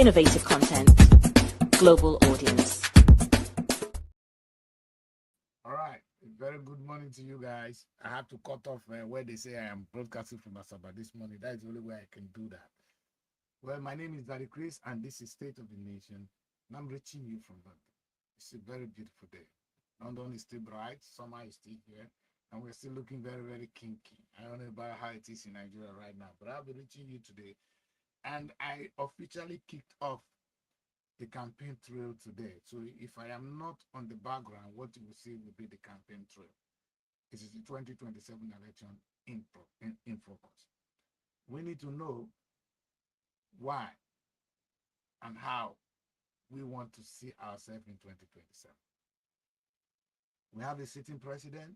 innovative content, global audience. All right. Very good morning to you guys. I have to cut off where they say I am broadcasting from Asaba this morning. That is the only way I can do that. Well, my name is Daddy Chris, and this is State of the Nation, and I'm reaching you from London. It's a very beautiful day. London is still bright, summer is still here, and we're still looking very, very kinky. I don't know about how it is in Nigeria right now, but I'll be reaching you today. And I officially kicked off the campaign trail today. So if I am not on the background, what you will see will be the campaign trail. This is the 2027 election in focus. We need to know why and how we want to see ourselves in 2027. We have a sitting president,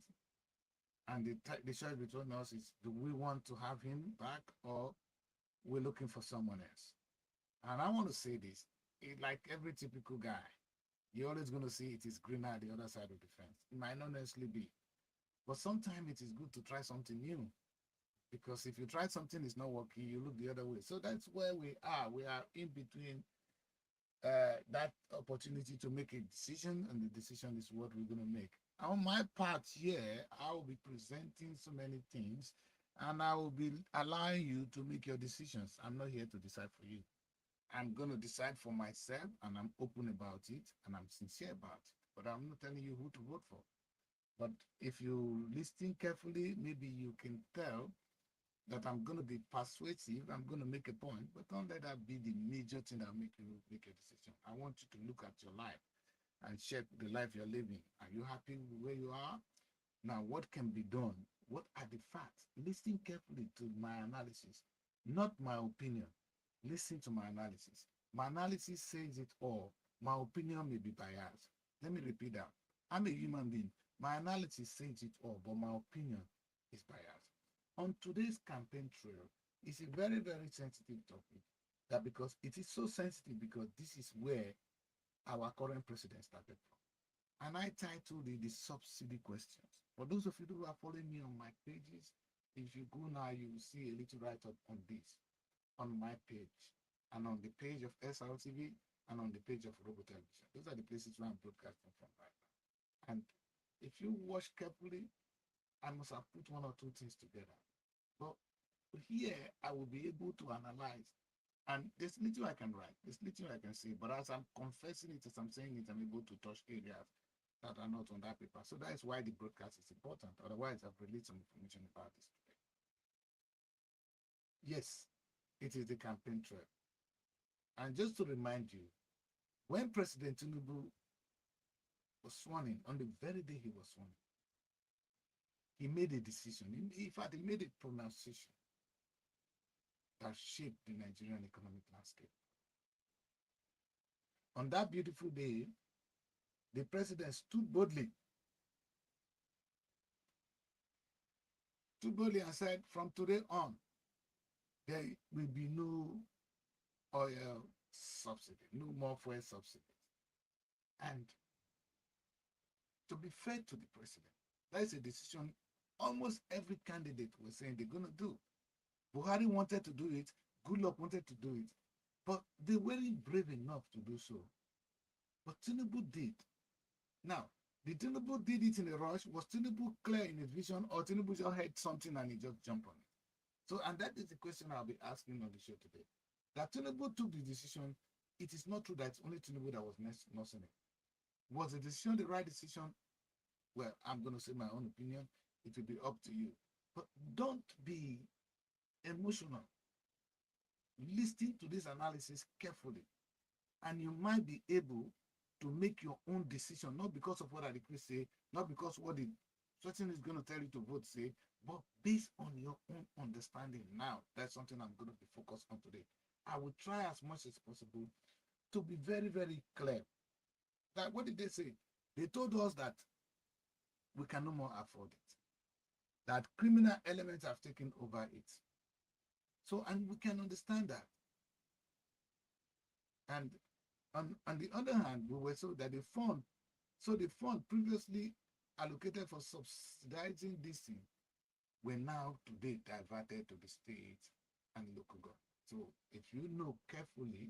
and the choice between us is, do we want to have him back, or we're looking for someone else? And I want to say this, like every typical guy, you're always going to see it is greener at the other side of the fence. It might not necessarily be, but sometimes it is good to try something new, because if you try something is not working, you look the other way. So that's where we are. We are in between that opportunity to make a decision, and the decision is what we're going to make. On my part here, I will be presenting so many things, and I will be allowing you to make your decisions. I'm not here to decide for you. I'm going to decide for myself, and I'm open about it, and I'm sincere about it. But I'm not telling you who to vote for. But if you listen carefully, maybe you can tell that I'm going to be persuasive. I'm going to make a point, but don't let that be the major thing that make you make a decision. I want you to look at your life and check the life you're living. Are you happy with where you are? Now, what can be done? What are the facts? Listen carefully to my analysis, not my opinion. Listen to my analysis. My analysis says it all. My opinion may be biased. Let me repeat that. I'm a human being. My analysis says it all, but my opinion is biased. On today's campaign trail, it's a very, very sensitive topic. That because it is so sensitive, because this is where our current president started from. And I titled it the subsidy questions. For those of you who are following me on my pages, if you go now, you will see a little write-up on this, on my page, and on the page of SRTV, and on the page of Robo Television. Those are the places where I'm broadcasting from right now. And if you watch carefully, I must have put one or two things together. But here, I will be able to analyze. And there's little I can write, there's little I can say, but as I'm confessing it, as I'm saying it, I'm able to touch areas that are not on that paper. So that is why the broadcast is important. Otherwise, I've released some information about this today. Yes, it is the campaign trail. And just to remind you, when President Tinubu was sworn in, on the very day he was sworn in, he made a decision. In fact, he made a pronunciation that shaped the Nigerian economic landscape. On that beautiful day, the president stood boldly and said, from today on, there will be no oil subsidy, no more fuel subsidy. And to be fair to the president, that is a decision almost every candidate was saying they're going to do. Buhari wanted to do it, Goodluck wanted to do it, but they weren't brave enough to do so. But Tinubu did. Now, did Tinubu did it in a rush? Was Tinubu clear in his vision, or Tinubu just heard something and he just jumped on it? So, and that is the question I'll be asking on the show today. That Tinubu took the decision, it is not true that it's only Tinubu that was nursing it. Was the decision the right decision? Well, I'm going to say my own opinion. It will be up to you. But don't be emotional. Listen to this analysis carefully, and you might be able to make your own decision, not because of what I say, not because what the person is going to tell you to vote say, but based on your own understanding. Now, that's something I'm going to be focused on today. I will try as much as possible to be very, very clear. That what did they say? They told us that we can no more afford it, that criminal elements have taken over it. So, and we can understand that. And on the other hand, we were told that the fund previously allocated for subsidizing this thing were now today diverted to the state and local government. So if you know carefully,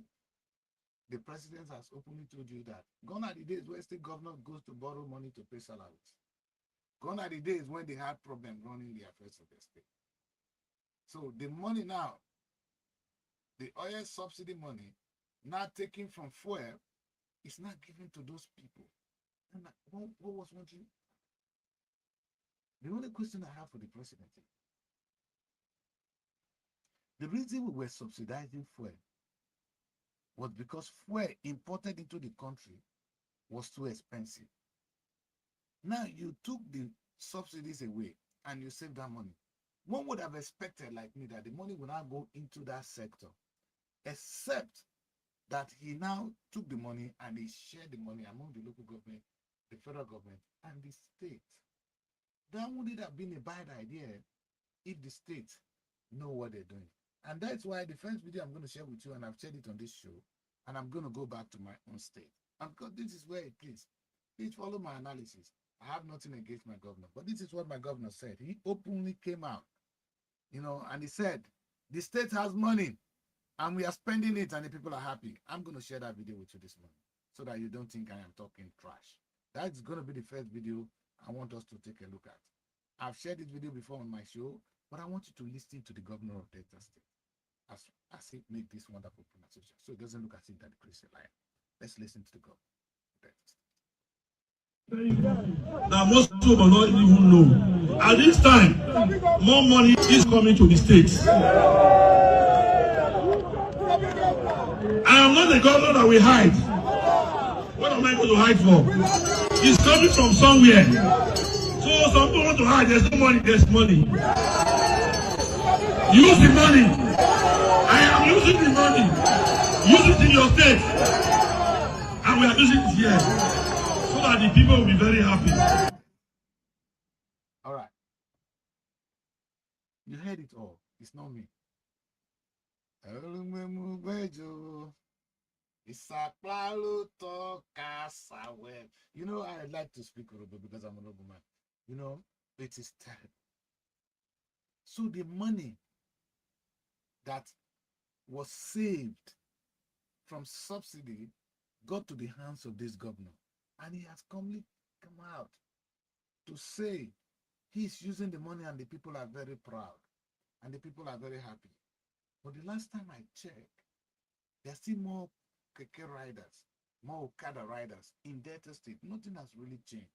the president has openly told you that gone are the days where state governor goes to borrow money to pay salaries. Gone are the days when they had problems running the affairs of the state. So the money now, the oil subsidy money, now taken from fuel, is not given to those people. And what was one thing? The only question I have for the president is, the reason we were subsidizing fuel was because fuel imported into the country was too expensive. Now you took the subsidies away and you saved that money. One would have expected, like me, that the money would not go into that sector, except that he now took the money and he shared the money among the local government, the federal government, and the state. That wouldn't have been a bad idea if the state know what they're doing. And that's why the first video I'm going to share with you, and I've shared it on this show, and I'm going to go back to my own state. And because this is where it is. Please follow my analysis. I have nothing against my governor, but this is what my governor said. He openly came out, and he said, the state has money and we are spending it and the people are happy. I'm going to share that video with you this morning so that you don't think I am talking trash. That's going to be the first video I want us to take a look at. I've shared this video before on my show, but I want you to listen to the governor of Delta State as he made this wonderful pronunciation, so it doesn't look as if that Chris is a liar. Let's listen to the governor of Delta State. Now most people will not even know. At this time, more money is coming to the states. I am not the governor that we hide. What am I going to hide for? It's coming from somewhere. So some people want to hide. There's no money. There's money. Use the money. I am using the money. Use it in your state. And we are using it here. So that the people will be very happy. All right. You heard it all. It's not me. I like to speak Yoruba because I'm a noble man. It is terrible. So the money that was saved from subsidy got to the hands of this governor. And he has come out to say he's using the money and the people are very proud and the people are very happy. But the last time I checked, there's still more keke riders, more Okada riders in Delta State. Nothing has really changed.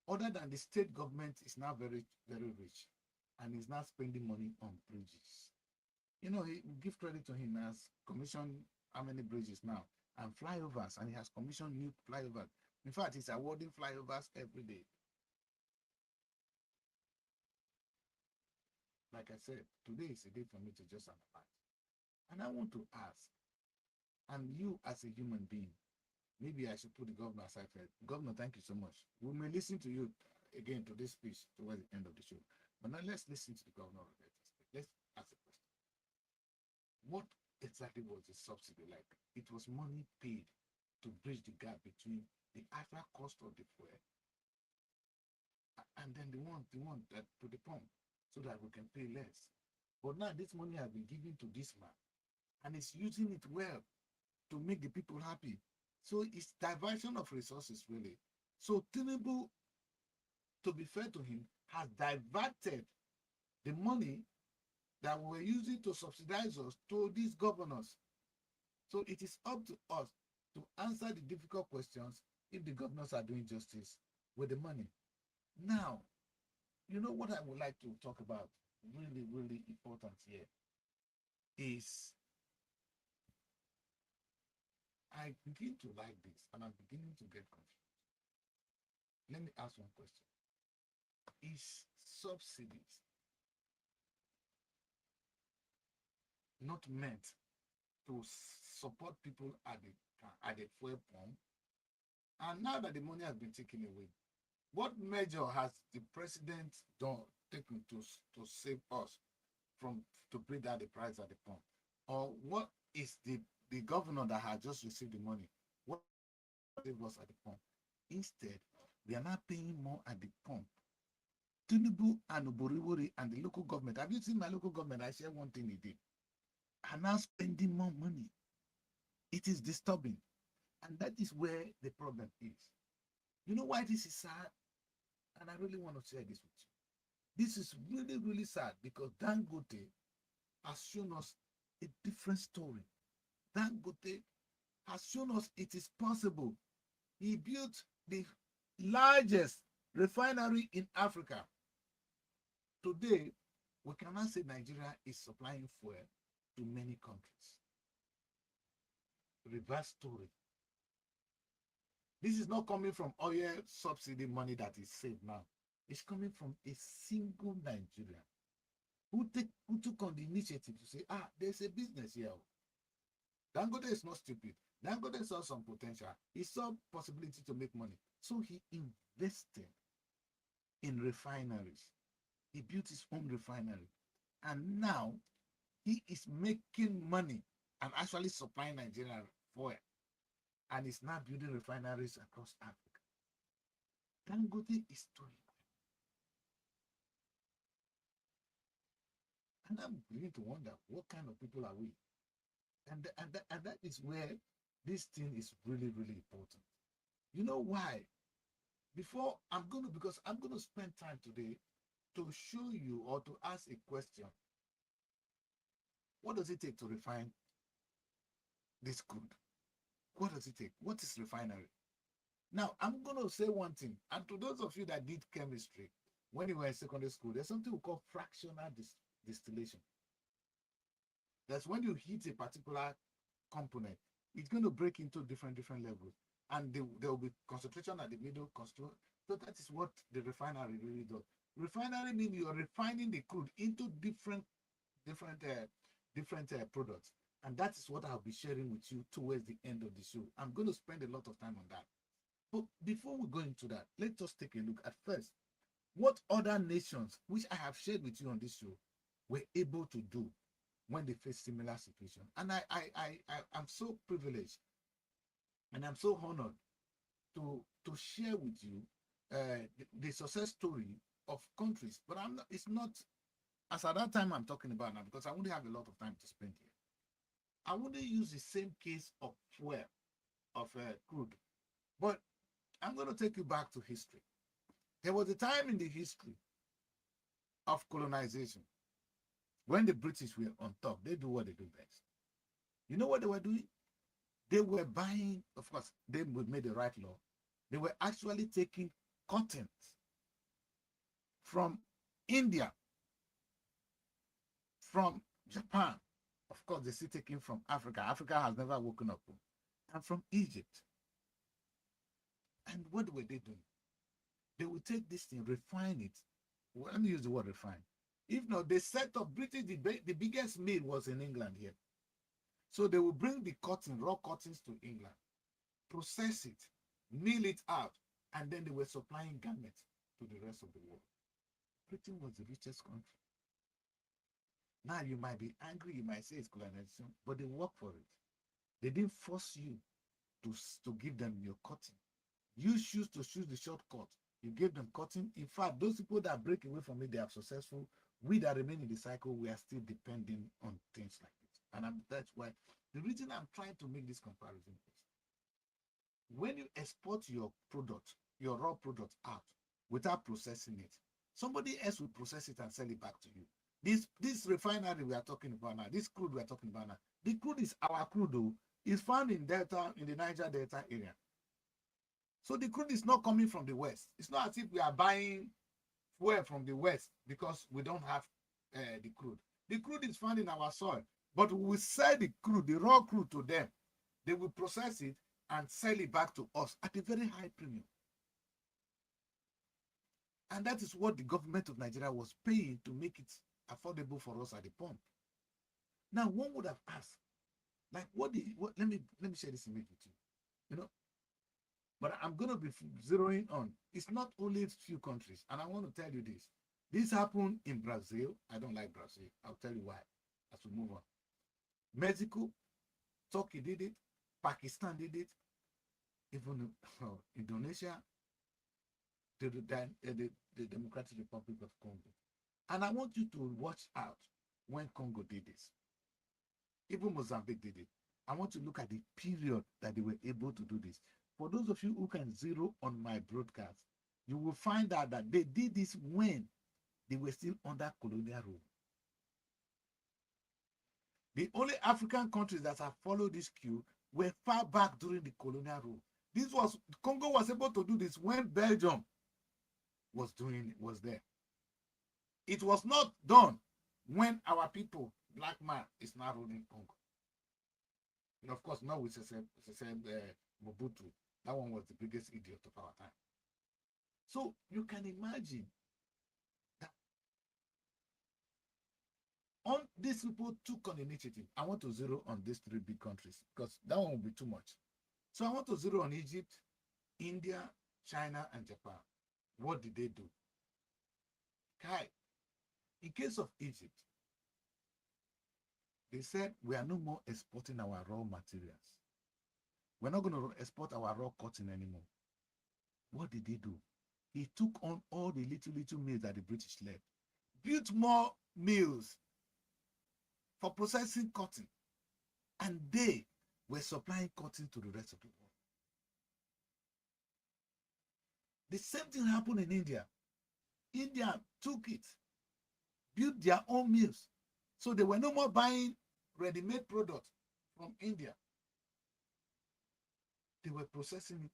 Other than the state government is now very, very rich and is now spending money on bridges. He give credit to him, as commissioned how many bridges now and flyovers, and he has commissioned new flyovers. In fact, he's awarding flyovers every day. Like I said, today is a day for me to just analyze. And I want to ask, and you as a human being, maybe I should put the governor aside first. Governor, thank you so much. We may listen to you again to this speech towards the end of the show. But now let's listen to the governor of Delta State. Let's ask a question. What exactly was the subsidy like? It was money paid to bridge the gap between the actual cost of the fuel and then the one that to the pump, so that we can pay less. But now this money has been given to this man and he's using it well to make the people happy. So it's diversion of resources, really. So Tinubu, to be fair to him, has diverted the money that we're using to subsidize us to these governors. So it is up to us to answer the difficult questions if the governors are doing justice with the money. Now, what I would like to talk about, really, really important here, is I begin to like this and I'm beginning to get confused. Let me ask one question. Is subsidies not meant to support people at the fuel pump? And now that the money has been taken away, what measure has the president taken to save us to bring down the price at the pump? Or what is the governor that has just received the money, what saved us at the pump? Instead, we are now paying more at the pump. Tinubu and Oboriwori and the local government. Have you seen my local government? I share one thing he did. Are now spending more money. It is disturbing. And that is where the problem is. You know why this is sad? And I really want to share this with you. This is really, really sad because Dangote has shown us a different story. Dangote has shown us it is possible. He built the largest refinery in Africa. Today, we cannot say Nigeria is supplying fuel to many countries. Reverse story. This is not coming from oil subsidy money that is saved now. It's coming from a single Nigerian who took on the initiative to say, there's a business here. Dangote is not stupid. Dangote saw some potential. He saw possibility to make money. So he invested in refineries. He built his own refinery. And now he is making money and actually supplying Nigeria fuel. And he's now building refineries across Africa. Dangote is doing that. And I'm beginning to wonder, what kind of people are we? And that is where this thing is really, really important. You know why? Because I'm going to spend time today to show you or to ask a question. What does it take to refine this crude? What does it take? What is refinery? Now, I'm going to say one thing. And to those of you that did chemistry, when you were in secondary school, there's something we call fractional distillation. That's when you heat a particular component, it's going to break into different levels. And there will be concentration at the middle. So that is what the refinery really does. Refinery means you're refining the crude into different products. And that is what I'll be sharing with you towards the end of the show. I'm going to spend a lot of time on that. But before we go into that, let's just take a look at first what other nations, which I have shared with you on this show, were able to do when they face similar situation. And I'm so privileged and I'm so honored to share with you the success story of countries. But it's not as at that time I'm talking about now, because I wouldn't have a lot of time to spend here. I wouldn't use the same case of fuel, of crude, but I'm going to take you back to history. There was a time in the history of colonization when the British were on top. They do what they do best. You know what they were doing? They were buying, of course, they made the right law. They were actually taking cottons from India, from Japan. Of course, they still taking from Africa. Africa has never woken up. And from Egypt. And what were they doing? They would take this thing, refine it. Well, let me use the word refine. If not, they set up British, the biggest mill was in England here. So they will bring the cotton, raw cottons to England, process it, mill it out, and then they were supplying garments to the rest of the world. Britain was the richest country. Now you might be angry, you might say it's colonization, but they work for it. They didn't force you to give them your cotton. You choose to choose the shortcut. You gave them cotton. In fact, those people that break away from it, they are successful. We that remain in the cycle, we are still depending on things like this. And that's why the reason I'm trying to make this comparison is when you export your product, your raw product out without processing it, somebody else will process it and sell it back to you. This refinery we are talking about now, this crude we are talking about now, the crude is our crude, though. It's found in the Niger Delta area. So the crude is not coming from the West. It's not as if we are buying fuel from the West because we don't have the crude. The crude is found in our soil, but we will sell the crude, the raw crude, to them. They will process it and sell it back to us at a very high premium. And that is what the government of Nigeria was paying to make it affordable for us at the pump. Now, one would have asked, like, what let me share this image with you. You know, but I'm going to be zeroing on. It's not only a few countries. And I want to tell you this. This happened in Brazil. I don't like Brazil. I'll tell you why as we move on. Mexico, Turkey did it. Pakistan did it. Even Indonesia, the Democratic Republic of Congo. And I want you to watch out when Congo did this. Even Mozambique did it. I want to look at the period that they were able to do this. For those of you who can zero on my broadcast, you will find out that they did this when they were still under colonial rule. The only African countries that have followed this cue were far back during the colonial rule. Congo was able to do this when Belgium was there. It was not done when our people, black man, is now ruling Congo. And of course, now with Mobutu, that one was the biggest idiot of our time. So you can imagine that on these people took on initiative. I want to zero on these three big countries because that one will be too much. So I want to zero on Egypt, India, China, and Japan. What did they do? Kai, in case of Egypt, they said we are no more exporting our raw materials. We're not going to export our raw cotton anymore. What did they do? He took on all the little mills that the British left, built more mills for processing cotton, and they were supplying cotton to the rest of the world. The same thing happened in India. India took it, built their own mills. So they were no more buying ready-made products from India. They were processing it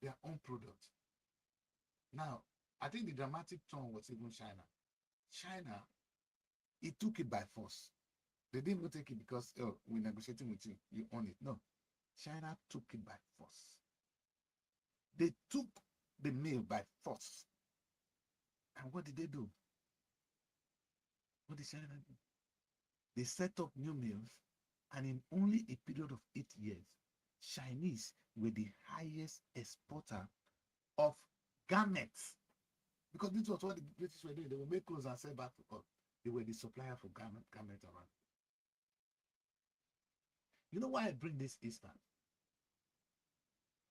their own products. Now, I think the dramatic turn was even China. China, it took it by force. They didn't even take it because, oh, we're negotiating with you, you own it. No, China took it by force. They took the mill by force. And what did they do? What did China do? They set up new mills, and in only a period of 8 years, Chinese were the highest exporter of garments. Because this was what the British were doing. They would make clothes and sell back to us. They were the supplier for garments around. You know why I bring this Easter?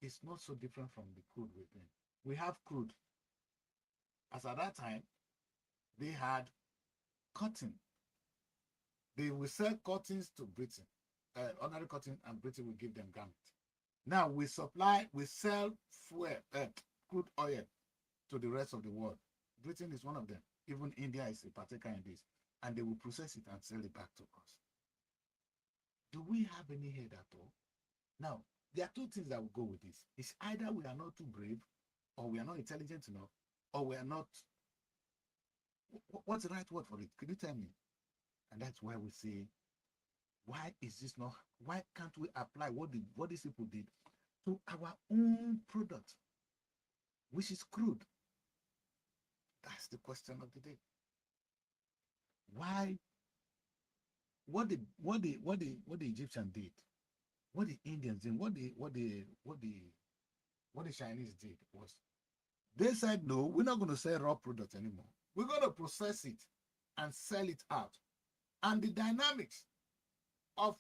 It's not so different from the crude we're doing. We have crude. As at that time, they had cotton. They will sell cottons to Britain, ordinary cotton, and Britain will give them garments. Now we sell fuel, crude oil to the rest of the world. Britain is one of them. Even India is a partaker in this, and they will process it and sell it back to us. Do we have any head at all? Now, there are two things that will go with this. It's either we are not too brave, or we are not intelligent enough, or we are not. What's the right word for it? Could you tell me? And that's why we say, why can't we apply what these people did to our own product, which is crude? That's the question of the day. Why? What the Egyptians did, what the Indians did, what the Chinese did was, they said, no, we're not going to sell raw products anymore. We're going to process it and sell it out. And the dynamics of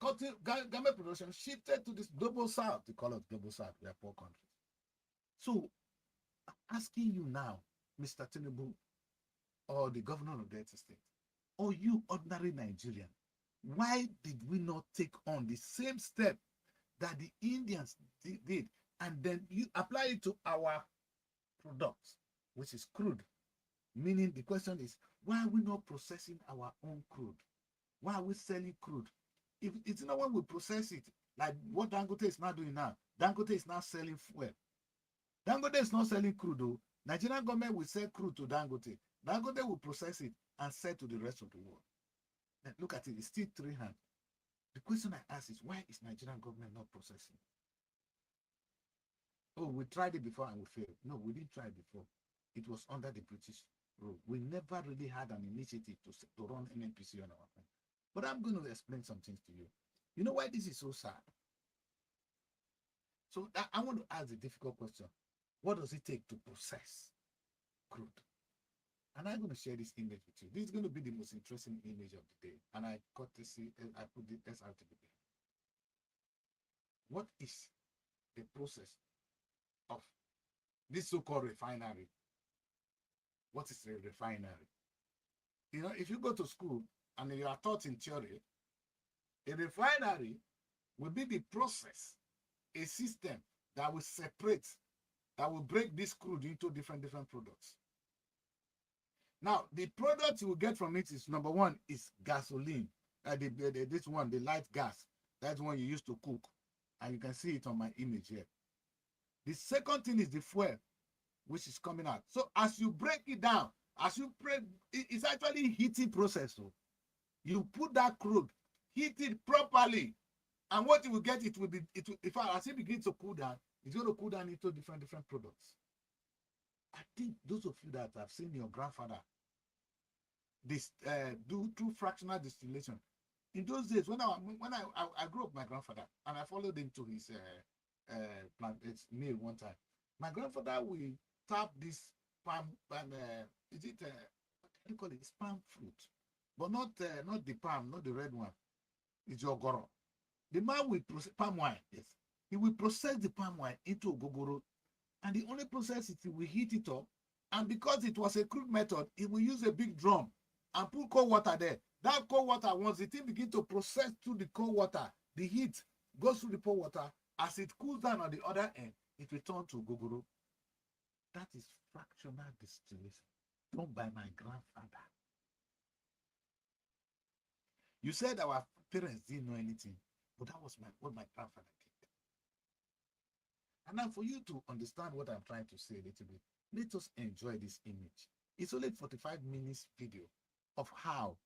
cotton garment production shifted to this global south. They call it global south. We are poor countries. So I'm asking you now, Mr. Tinubu, or the governor of Delta State, or you ordinary Nigerian, why did we not take on the same step that the Indians did, and then you apply it to our products, which is crude? Meaning the question is, why are we not processing our own crude? Why are we selling crude? If it's not when we process it, like what Dangote is now doing now. Dangote is now selling fuel. Dangote is not selling crude though. Nigerian government will sell crude to Dangote. Dangote will process it and sell to the rest of the world. Now, look at it, it's still three hands. The question I ask is, why is Nigerian government not processing? Oh, we tried it before and we failed. No, we didn't try it before. It was under the British rule. We never really had an initiative to run NNPC on our own. But I'm going to explain some things to you. You know why this is so sad? So I want to ask a difficult question. What does it take to process crude? And I'm going to share this image with you. This is going to be the most interesting image of the day. And I put the SRTV. What is the process of this so-called refinery? What is a refinery? You know, if you go to school and you are taught in theory A refinery will be the process, a system that will separate, that will break this crude into different products. Now, the product you will get from it is, number one, is gasoline. This one, the light gas. That's one you use to cook. And you can see it on my image here. The second thing is the fuel, which is coming out. So as you break it down, it's actually heating process. So you put that crude, heat it properly, and what you will get, it will as it begins to cool down, it's going to cool down into different products. I think those of you that have seen your grandfather do fractional distillation. In those days, when I grew up, my grandfather, and I followed him to his mill one time. My grandfather will tap this palm, is it what do you call it? It's palm fruit, but not the palm, not the red one. It's your goro. The man will process palm wine. Yes, he will process the palm wine into ogogoro, and the only process is he will heat it up. And because it was a crude method, he will use a big drum and put cold water there. That cold water, once the thing begins to process through the cold water, the heat goes through the cold water. As it cools down on the other end, it returns to gogoro. That is fractional distillation done by my grandfather. You said our parents didn't know anything, but that was what my grandfather did. And now for you to understand what I'm trying to say a little bit, let us enjoy this image. It's only 45 minutes video of how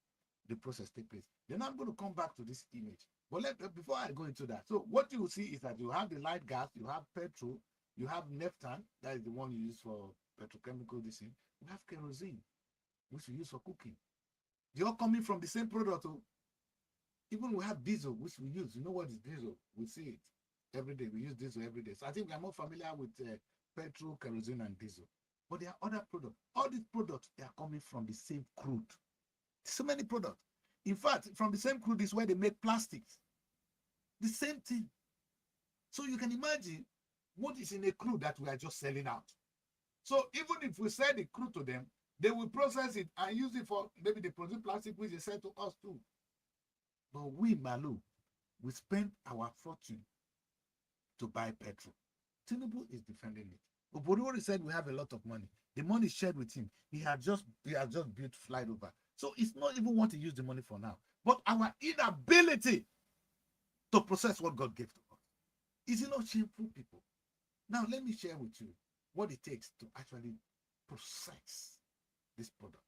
the process takes place. Then I'm going to come back to this image. But before I go into that, so what you will see is that you have the light gas, you have petrol, you have naphthalene, that is the one you use for petrochemical design. You have kerosene, which you use for cooking. They're all coming from the same product. Even we have diesel, which we use. You know what is diesel? We see it every day. We use diesel every day. So I think we are more familiar with petrol, kerosene, and diesel. But there are other products. All these products, they are coming from the same crude. So many products. In fact, from the same crude is where they make plastics. The same thing. So you can imagine what is in a crude that we are just selling out. So even if we sell the crude to them, they will process it and use it for maybe they produce plastic, which they sell to us too. But we, Malu, we spend our fortune to buy petrol. Tinubu is defending it. Oborori said we have a lot of money. The money is shared with him. He has just built flyover. So it's not even what to use the money for now. But our inability to process what God gave to us. Is it not shameful, people? Now let me share with you what it takes to actually process this product.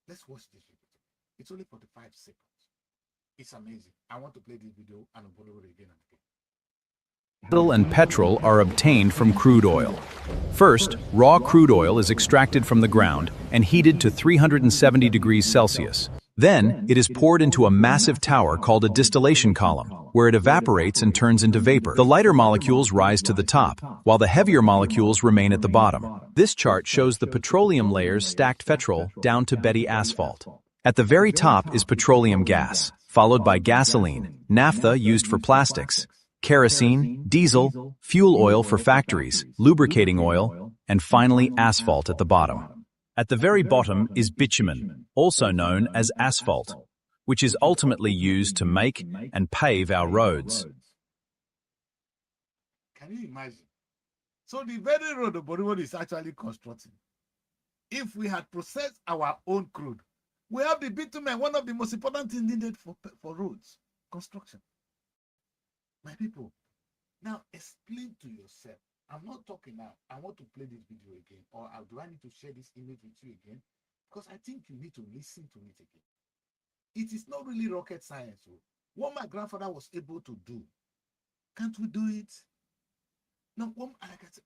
Let's watch this video. It's only 45 seconds. It's amazing. I want to play this video and upload it again and again. Diesel and petrol are obtained from crude oil. First, raw crude oil is extracted from the ground and heated to 370 degrees Celsius. Then, it is poured into a massive tower called a distillation column, where it evaporates and turns into vapor. The lighter molecules rise to the top, while the heavier molecules remain at the bottom. This chart shows the petroleum layers stacked petrol down to Betty asphalt. At the very top is petroleum gas, followed by gasoline, naphtha used for plastics, kerosene, diesel, fuel oil for factories, lubricating oil, and finally asphalt at the bottom. At the very bottom is bitumen, also known as asphalt, which is ultimately used to make and pave our roads. Can you imagine? So the very road the Bollywood is actually constructing. If we had processed our own crude, we have the bitumen, one of the most important things needed for roads construction. My people, now explain to yourself. I'm not talking now. I want to play this video again, or do I need to share this image with you again? Because I think you need to listen to it again. It is not really rocket science. What my grandfather was able to do, can't we do it? No,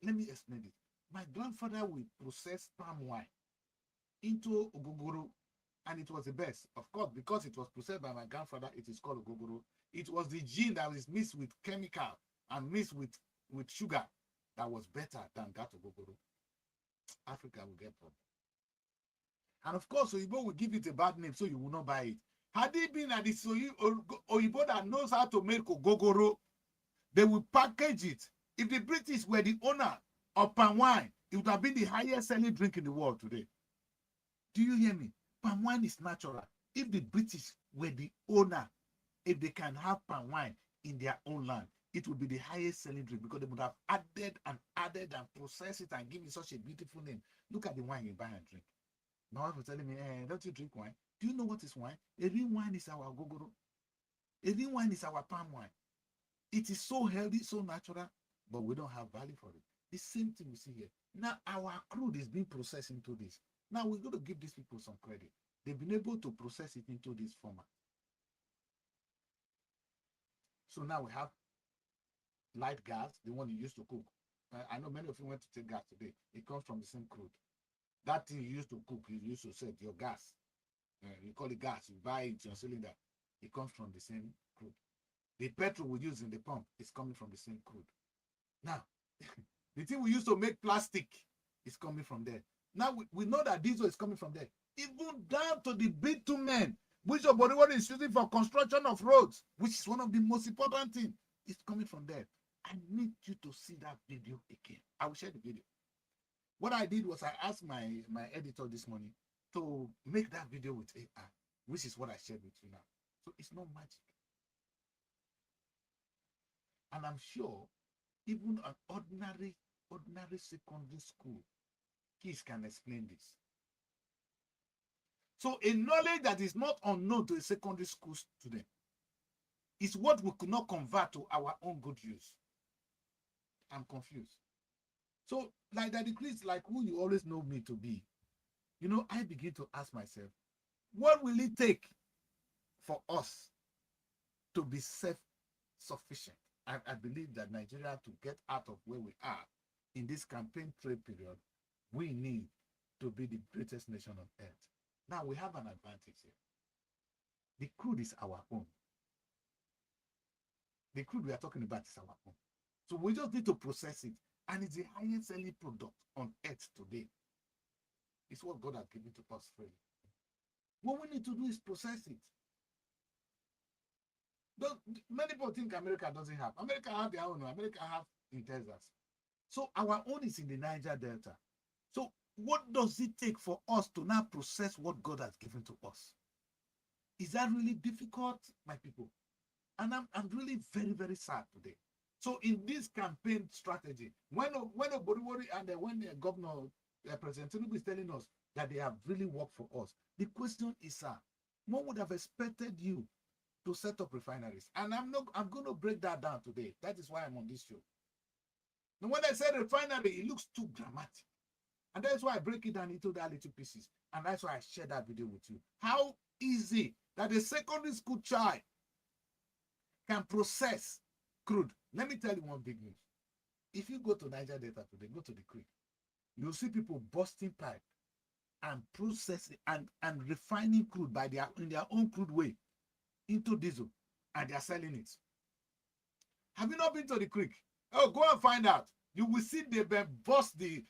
let me explain it. My grandfather will process palm wine into ogogoro, and it was the best. Of course, because it was processed by my grandfather, it is called ogogoro. It was the gene that was mixed with chemical and mixed with sugar that was better than that ogogoro. Africa will get problem. And of course, Oyibo will give it a bad name, so you will not buy it. Had it been at the Oyibo that knows how to make ogogoro, they will package it. If the British were the owner of palm wine, it would have been the highest selling drink in the world today. Do you hear me? Palm wine is natural. If the British were the owner if they can have palm wine in their own land, it would be the highest selling drink because they would have added and processed it and given it such a beautiful name. Look at the wine you buy and drink. My wife was telling me, don't you drink wine? Do you know what is wine? A real wine is our gogoro. A real wine is our palm wine. It is so healthy, so natural, but we don't have value for it. The same thing we see here. Now our crude is being processed into this. Now we're going to give these people some credit. They've been able to process it into this format. So now we have light gas, the one you used to cook. I know many of you went to take gas today. It comes from the same crude. That thing you used to cook, you used to set your gas. You call it gas, you buy it, your cylinder. It comes from the same crude. The petrol we use in the pump is coming from the same crude. Now, the thing we used to make plastic is coming from there. Now we know that diesel is coming from there. Even down to the bitumen, which your body is using for construction of roads, which is one of the most important things, is coming from there. I need you to see that video again. I will share the video. What I did was I asked my editor this morning to make that video with AI, which is what I shared with you now. So it's not magic. And I'm sure even an ordinary secondary school kids can explain this. So a knowledge that is not unknown to a secondary school student is what we could not convert to our own good use. I'm confused. So like that decrease, like who you always know me to be, you know, I begin to ask myself, what will it take for us to be self-sufficient? I believe that Nigeria, to get out of where we are in this campaign trade period, we need to be the greatest nation on earth. Now we have an advantage here. The crude is our own. The crude we are talking about is our own. So we just need to process it. And it's the highest selling product on earth today. It's what God has given to us freely. What we need to do is process it. Many people think America doesn't have. America have their own. America have in Texas. So our own is in the Niger Delta. So what does it take for us to now process what God has given to us? Is that really difficult, my people? And I'm really very, very sad today. So in this campaign strategy, when Oboriwori and when the governor, President Tinubu is telling us that they have really worked for us, the question is, sir, one would have expected you to set up refineries. And I'm going to break that down today. That is why I'm on this show. And when I say refinery, it looks too dramatic. And that's why I break it down into that little pieces. And that's why I share that video with you. How easy that a secondary school child can process crude. Let me tell you one big news. If you go to Niger Delta today, go to the creek, you'll see people busting pipe and processing and refining crude in their own crude way into diesel, and they're selling it. Have you not been to the creek? Oh, go and find out. You will see they bust the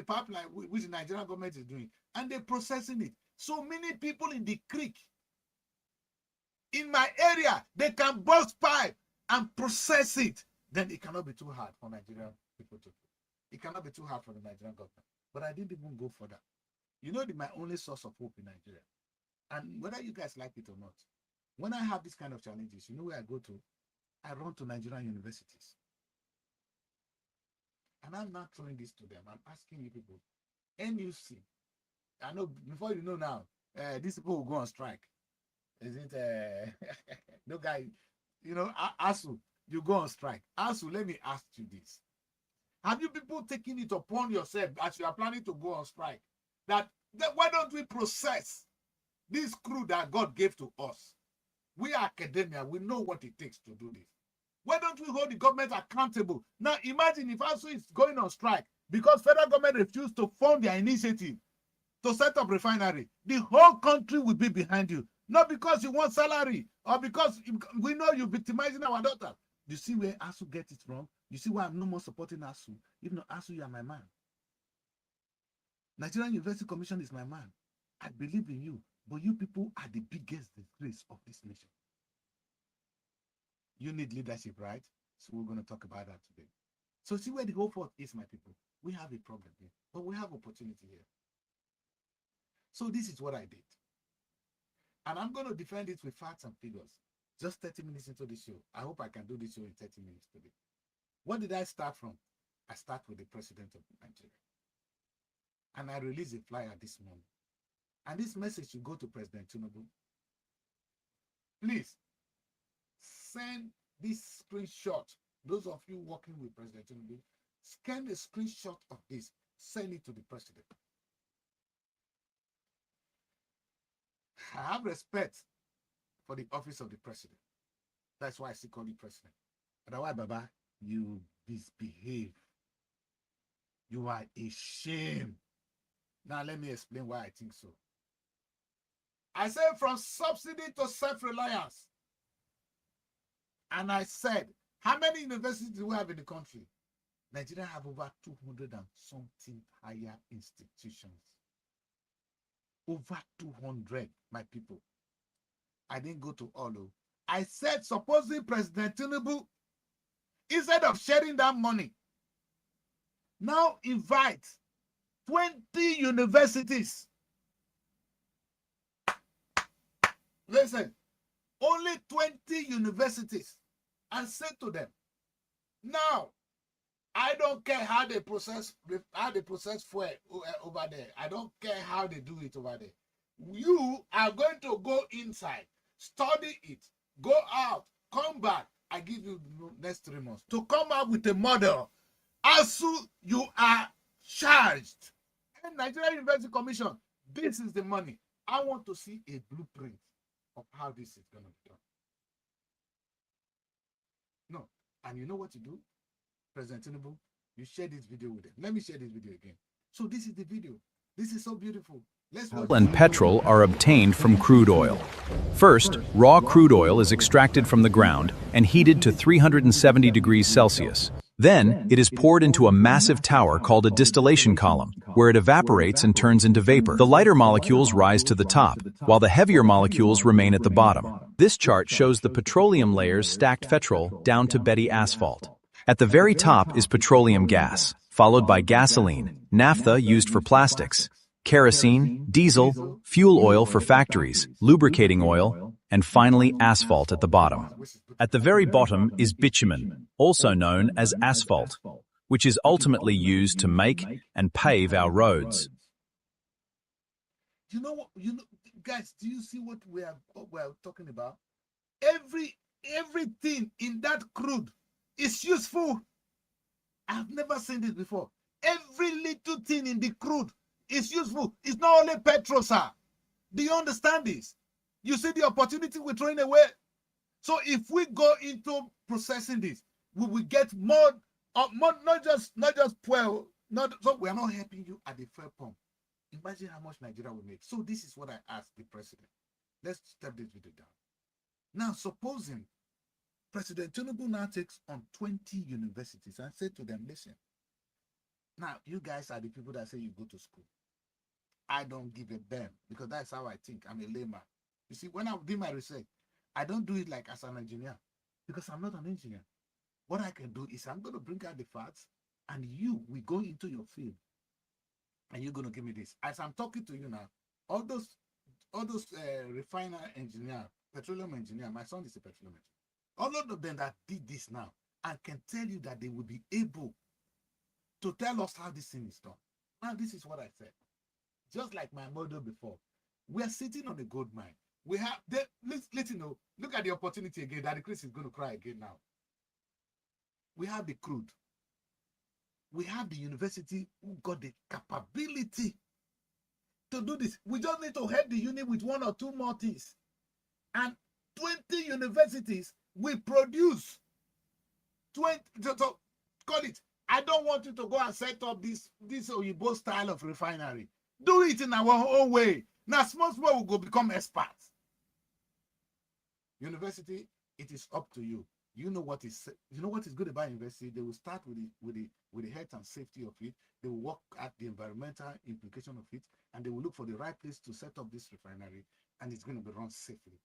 pipeline which the Nigerian government is doing, and they're processing it. So many people in the creek, in my area, they can bust pipe and process it. Then it cannot be too hard for Nigerian people to do. It cannot be too hard for the Nigerian government. But I didn't even go for that. You know, my only source of hope in Nigeria. And whether you guys like it or not, when I have this kind of challenges, you know where I go to? I run to Nigerian universities. And I'm not throwing this to them. I'm asking you people, NUC, I know before you know now, these people will go on strike. Is it no guy, you know, ASU, you go on strike. ASU, let me ask you this. Have you people taken it upon yourself as you are planning to go on strike? That why don't we process this crude that God gave to us? We are academia, we know what it takes to do this. Why don't we hold the government accountable? Now imagine if ASU is going on strike because federal government refused to fund their initiative to set up refinery. The whole country will be behind you. Not because you want salary or because we know you're victimizing our daughter. You see where ASU gets it wrong? You see why I'm no more supporting ASU? Even though ASU, you are my man. Nigerian University Commission is my man. I believe in you. But you people are the biggest disgrace of this nation. You need leadership, right? So we're going to talk about that today. So see where the whole fault is, my people. We have a problem here, but we have opportunity here. So this is what I did. And I'm going to defend it with facts and figures. Just 30 minutes into the show. I hope I can do this show in 30 minutes today. What did I start from? I start with the president of Nigeria. And I released a flyer this morning. And this message should go to President Tinubu. Please, send this screenshot. Those of you working with President Tinubu, scan a screenshot of this. Send it to the president. I have respect for the office of the president. That's why I still call you president. Otherwise, Baba, you misbehave. You are a shame. Now, let me explain why I think so. I said from subsidy to self-reliance. And I said, how many universities do we have in the country? Nigeria have over 200 and something higher institutions. Over 200, my people. I didn't go to all of. I said, supposing President Tinubu, instead of sharing that money, now invite 20 universities. Listen, only 20 universities, and say to them, now, I don't care how they process fuel over there. I don't care how they do it over there. You are going to go inside, study it, go out, come back. I give you the next 3 months to come out with a model. As you are charged. And Nigeria University Commission, this is the money. I want to see a blueprint of how this is going to be done. No. And you know what to do? President Tinubu, you share this video with them. Let me share this video again. So this is the video. This is so beautiful. Let's watch. And petrol are obtained from crude oil. First, raw crude oil is extracted from the ground and heated to 370 degrees Celsius. Then, it is poured into a massive tower called a distillation column, where it evaporates and turns into vapor. The lighter molecules rise to the top, while the heavier molecules remain at the bottom. This chart shows the petroleum layers stacked petrol down to Betty asphalt. At the very top is petroleum gas, followed by gasoline, naphtha used for plastics, kerosene, diesel, fuel oil for factories, lubricating oil, and finally asphalt at the bottom. At the very bottom is bitumen, also known as asphalt, which is ultimately used to make and pave our roads. You know what? Guys, do you see what we are talking about? Everything in that crude is useful. I've never seen this before. Every little thing in the crude is useful. It's not only petrol, sir. Do you understand this? You see the opportunity we're throwing away. So if we go into processing this, we will get more not just fuel. So we are not helping you at the fuel pump. Imagine how much Nigeria will make. So this is what I asked the president. Let's step this video down. Now, supposing President Tinubu now takes on 20 universities and say to them, listen, now you guys are the people that say you go to school. I don't give a damn because that's how I think. I'm a layman. You see, when I do my research, I don't do it like as an engineer because I'm not an engineer. What I can do is I'm going to bring out the facts and we go into your field and you're going to give me this. As I'm talking to you now, all those refiner engineer, petroleum engineer, my son is a petroleum engineer. All of them that did this now and can tell you that they will be able to tell us how this thing is done. Now, this is what I said. Just like my model before, we are sitting on a gold mine. We have, let you know, look at the opportunity again. Daddy Chris is going to cry again now. We have the crude. We have the university who got the capability to do this. We just need to help the unit with 1 or 2 more things. And 20 universities will produce 20, so call it. I don't want you to go and set up this Oyibo style of refinery. Do it in our own way. Now, small will go become experts. University, it is up to you. You know what is good about university. They will start with the health and safety of it. They will work at the environmental implication of it, and they will look for the right place to set up this refinery, and it's going to be run safely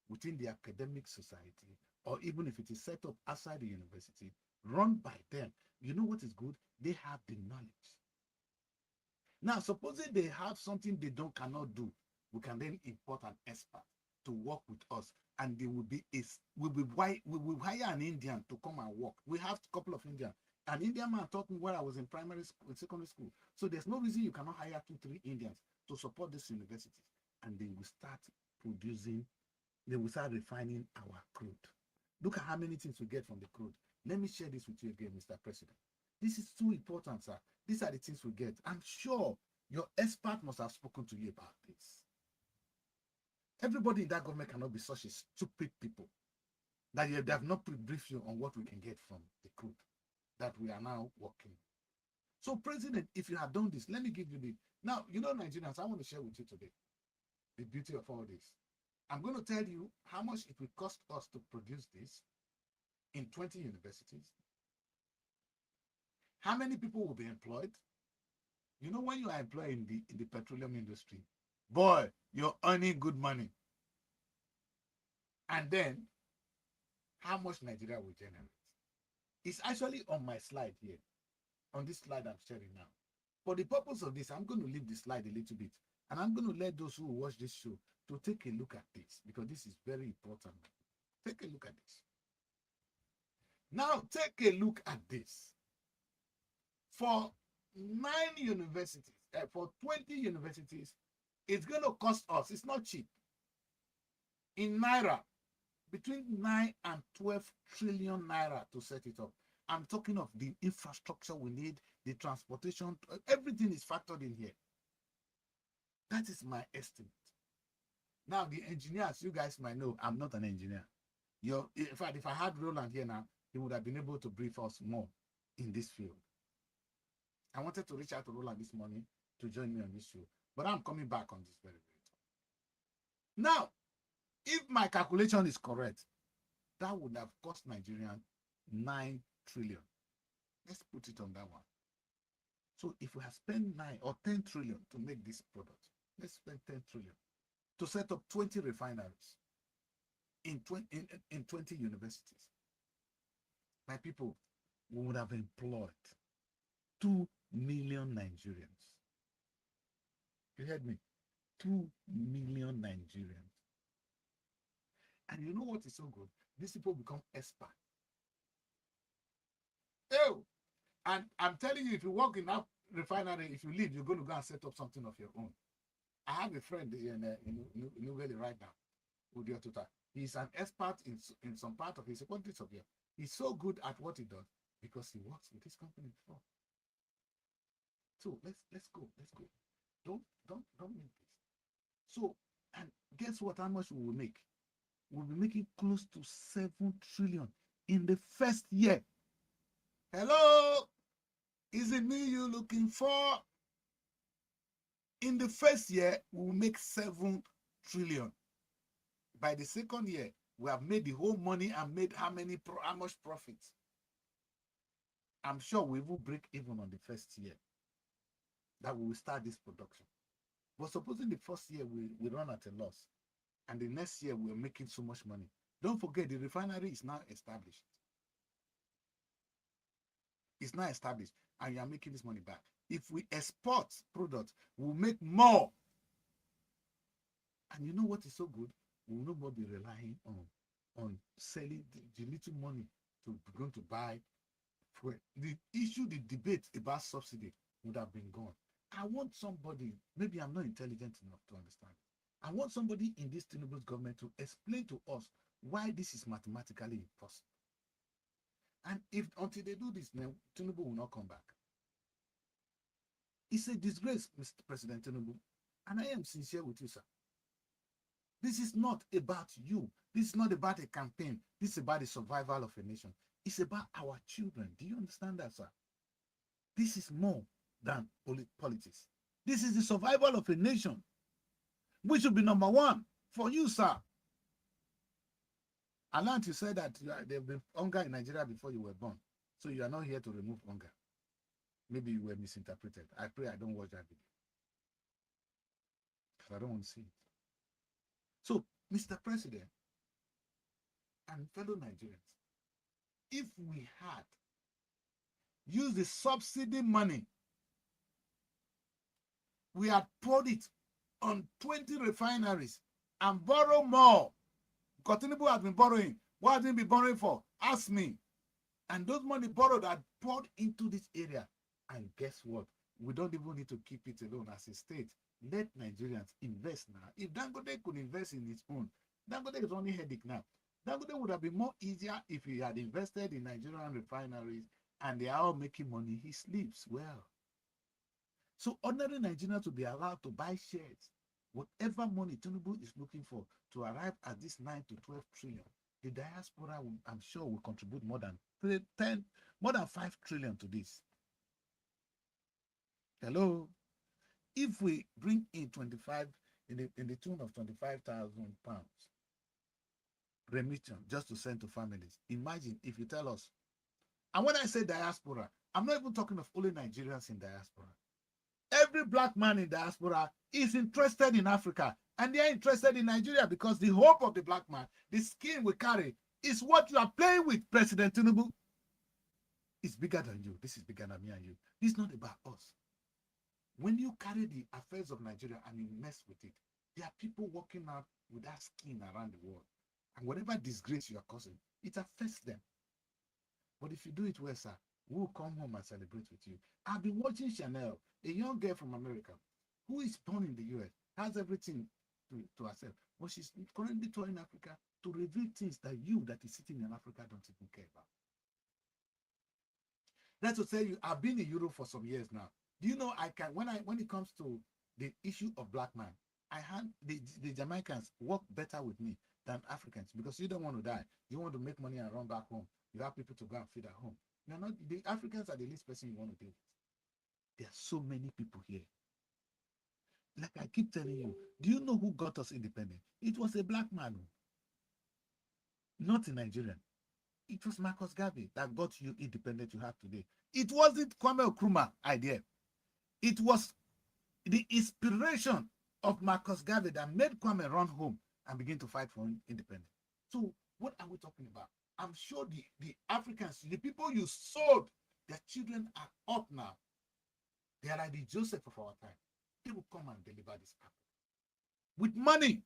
within the academic society, or even if it is set up outside the university, run by them. You know what is good? They have the knowledge. Now, supposing they have something they cannot do, we can then import an expert to work with us, and they will be we will hire an Indian to come and work. We have a couple of Indians. An Indian man taught me when I was in primary school, secondary school. So there's no reason you cannot hire 2-3 Indians to support this university, and they will start producing. They will start refining our crude. Look at how many things we get from the crude. Let me share this with you again, Mr. President. This is too important, sir. These are the things we get. I'm sure your expert must have spoken to you about this. Everybody in that government cannot be such a stupid people that they have not briefed you on what we can get from the crude that we are now working. So, President, if you have done this, let me give you the... Now, you know, Nigerians, I want to share with you today the beauty of all this. I'm going to tell you how much it will cost us to produce this in 20 universities. How many people will be employed? You know, when you are employed in the petroleum industry, boy, you're earning good money. And then, how much Nigeria will generate? It's actually on my slide here, on this slide I'm sharing now. For the purpose of this, I'm going to leave the slide a little bit, and I'm going to let those who watch this show to take a look at this, because this is very important. Take a look at this. Now, take a look at this. For 9 universities, for 20 universities, it's going to cost us, it's not cheap, in Naira, between 9 and 12 trillion Naira to set it up. I'm talking of the infrastructure we need, the transportation, everything is factored in here. That is my estimate. Now, the engineers, you guys might know, I'm not an engineer. In fact, if I had Roland here now, he would have been able to brief us more in this field. I wanted to reach out to Roland this morning to join me on this show, but I'm coming back on this very, very time. Now, if my calculation is correct, that would have cost Nigerian 9 trillion. Let's put it on that one. So if we have spent 9 or 10 trillion to make this product, let's spend 10 trillion to set up 20 refineries in 20 universities. My people, we would have employed 2 million Nigerians. You heard me? 2 million Nigerians. And you know what is so good? These people become experts. Oh, and I'm telling you, if you work in that refinery, if you leave, you're going to go and set up something of your own. I have a friend in New Delhi right now, Udio Tuta. He's an expert in some part of his countries of here. He's so good at what he does because he works with his company before. So let's go. Don't make this. So, and guess what? How much we will make? We'll be making close to 7 trillion in the first year. Hello, is it me you're looking for? In the first year, we'll make 7 trillion. By the second year, we have made the whole money and made how much profit? I'm sure we will break even on the first year that we will start this production. But supposing the first year we run at a loss, and the next year we're making so much money. Don't forget, the refinery is now established. It's now established, and you are making this money back. If we export products, we'll make more. And you know what is so good? We'll no more be relying on selling the little money to going to buy fuel. The debate about subsidy would have been gone. I want somebody, maybe I'm not intelligent enough to understand. I want somebody in this Tinubu's government to explain to us why this is mathematically impossible. And if until they do this, then Tinubu will not come back. It's a disgrace, Mr. President Tinubu. And I am sincere with you, sir. This is not about you. This is not about a campaign. This is about the survival of a nation. It's about our children. Do you understand that, sir? This is more than politics. This is the survival of a nation. We should be number one for you, sir. Alant, you said that there have been hunger in Nigeria before you were born. So you are not here to remove hunger. Maybe you were misinterpreted. I pray I don't watch that video. Because I don't want to see it. So, Mr. President and fellow Nigerians, if we had used the subsidy money, we had poured it on 20 refineries and borrow more. Because Tinubu has been borrowing. What has he been borrowing for? Ask me. And those money borrowed are poured into this area. And guess what? We don't even need to keep it alone as a state. Let Nigerians invest now. If Dangote could invest in its own, Dangote is only headache now. Dangote would have been more easier if he had invested in Nigerian refineries and they are all making money. He sleeps well. So ordinary Nigerians will be allowed to buy shares. Whatever money Tinubu is looking for to arrive at this 9 to 12 trillion, the diaspora, I'm sure, will contribute more than 5 trillion to this. Hello? If we bring in 25, in the tune of 25,000 pounds, remittance just to send to families, imagine if you tell us, and when I say diaspora, I'm not even talking of only Nigerians in diaspora. Every black man in diaspora is interested in Africa, and they are interested in Nigeria because the hope of the black man, the skin we carry, is what you are playing with, President Tinubu. It's bigger than you. This is bigger than me and you. This is not about us. When you carry the affairs of Nigeria and you mess with it, there are people walking out with that skin around the world. And whatever disgrace you are causing, it affects them. But if you do it well, sir, we'll come home and celebrate with you. I've been watching Chanel, a young girl from America, who is born in the US, has everything to herself, but she's currently touring Africa to reveal things that you that is sitting in Africa don't even care about. That's to tell you, I've been in Europe for some years now. Do you know I can when it comes to the issue of black man, I had the Jamaicans work better with me than Africans because you don't want to die. You want to make money and run back home. You have people to go and feed at home. You're not the Africans are the least person you want to deal with. There are so many people here. Like I keep telling you, do you know who got us independent? It was a black man, not a Nigerian. It was Marcus Garvey that got you independent you have today. It wasn't Kwame Nkrumah idea. It was the inspiration of Marcus Garvey that made Kwame run home and begin to fight for independence. So what are we talking about? I'm sure the Africans, the people you sold, their children are up now. They are like the Joseph of our time. They will come and deliver this apple with money.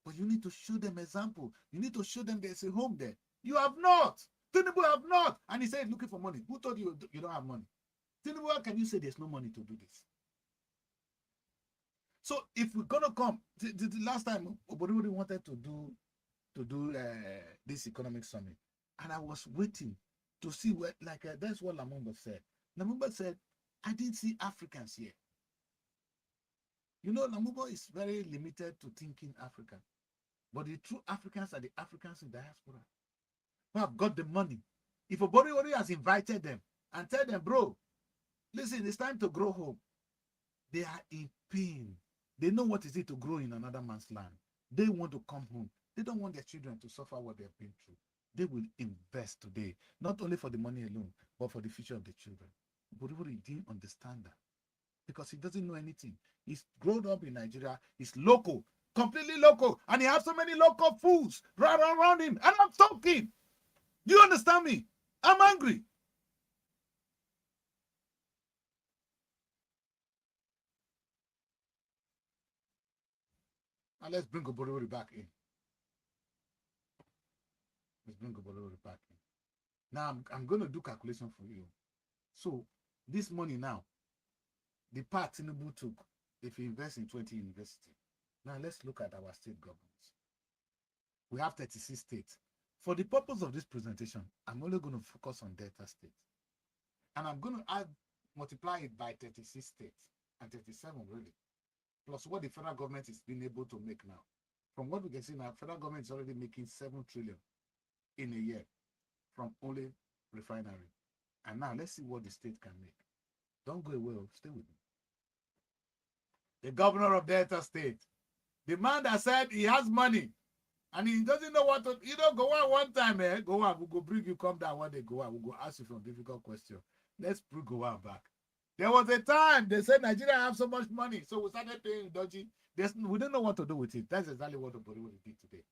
But you need to show them example. You need to show them there's a home there. You have not. Tinubu have not. And he said looking for money. Who told you you don't have money? Tinubu, how can you say there's no money to do this? So if we're gonna come, the last time Oborori wanted to do this economic summit, and I was waiting to see where, that's what Lamumba said. Lamumba said, I didn't see Africans here. You know, Lamumba is very limited to thinking African, but the true Africans are the Africans in diaspora who have got the money. If Oborori has invited them and tell them, bro, listen, it's time to grow home. They are in pain. They know what it is to grow in another man's land. They want to come home. They don't want their children to suffer what they've been through. They will invest today, not only for the money alone, but for the future of the children. But he didn't understand that because he doesn't know anything. He's grown up in Nigeria. He's local, completely local, and he has so many local fools right around him. And I'm talking. Do you understand me? I'm angry. Now let's bring Oborori back in. Let's bring Oborori back in. Now I'm going to do calculation for you. So this money now, the part Tinubu took, if you invest in 20 universities. Now let's look at our state governments. We have 36 states. For the purpose of this presentation, I'm only going to focus on Delta State. And I'm going to multiply it by 36 states and 37 really. Plus what the federal government is being able to make now. From what we can see now, federal government is already making 7 trillion in a year from only refinery. And now let's see what the state can make. Don't go away, stay with me. The governor of Delta State, the man that said he has money and he doesn't know what to, go out one time, go out, we'll go bring you, come down one day, go out, we'll go ask you some difficult question. Let's bring go out back. There was a time they said Nigeria have so much money, so we started paying dodgy. We don't know what to do with it. That's exactly what Oborori did today.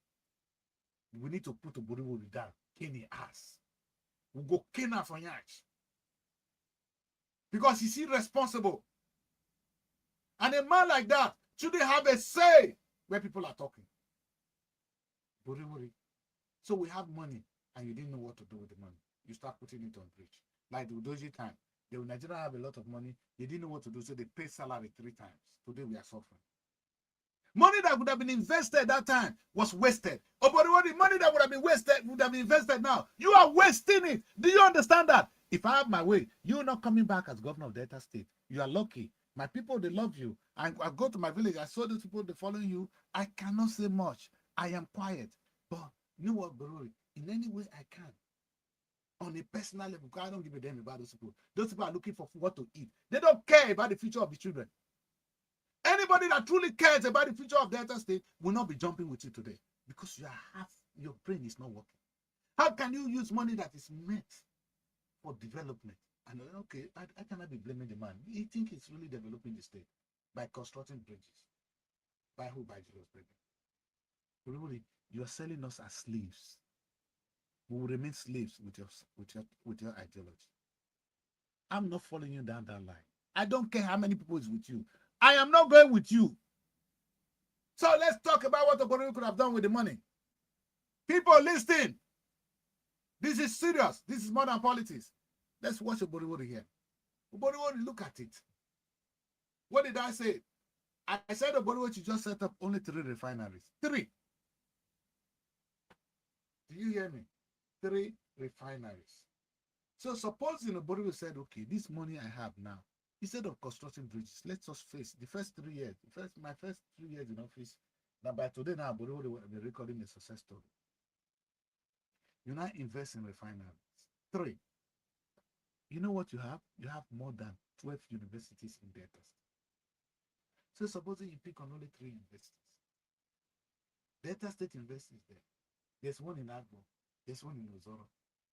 We need to put Oborori down. Kenny ass. We'll go Kena for Yash. Because he's irresponsible. And a man like that shouldn't have a say where people are talking. So we have money and you didn't know what to do with the money. You start putting it on bridge. Like the Udoji time. The Nigeria have a lot of money. They didn't know what to do, so they pay salary 3 times. Today we are suffering. Money that would have been invested that time was wasted. Oh, but the money that would have been wasted would have been invested now. You are wasting it. Do you understand that? If I have my way, you're not coming back as governor of Delta State. You are lucky. My people, they love you. I go to my village. I saw those people, they following you. I cannot say much. I am quiet. But you know what, Barori? In any way I can. On a personal level, because I don't give a damn about those people. Those people are looking for what to eat. They don't care about the future of the children. Anybody that truly cares about the future of Delta State will not be jumping with you today because your brain is not working. How can you use money that is meant for development? And okay, I cannot be blaming the man. He think he's really developing the state by constructing bridges. By who? By Julius Berger. Really, you are selling us as slaves. We will remain slaves with your ideology. I'm not following you down that line. I don't care how many people is with you. I am not going with you. So let's talk about what Oborori could have done with the money. People, listen. This is serious. This is more than politics. Let's watch Oborori here. Oborori, look at it. What did I say? I said Oborori should just set up only 3 refineries. 3. Do you hear me? 3 refineries. So supposing Oborori said, okay, this money I have now, instead of constructing bridges, let's just face the first 3 years. My first 3 years in office, now by today now, Oborori will be recording a success story. You now invest in refineries. 3. You know what you have? You have more than 12 universities in Delta State. So supposing you pick on only 3 universities. Delta State University is there. There's one in Agbo. There's one in Ozoro.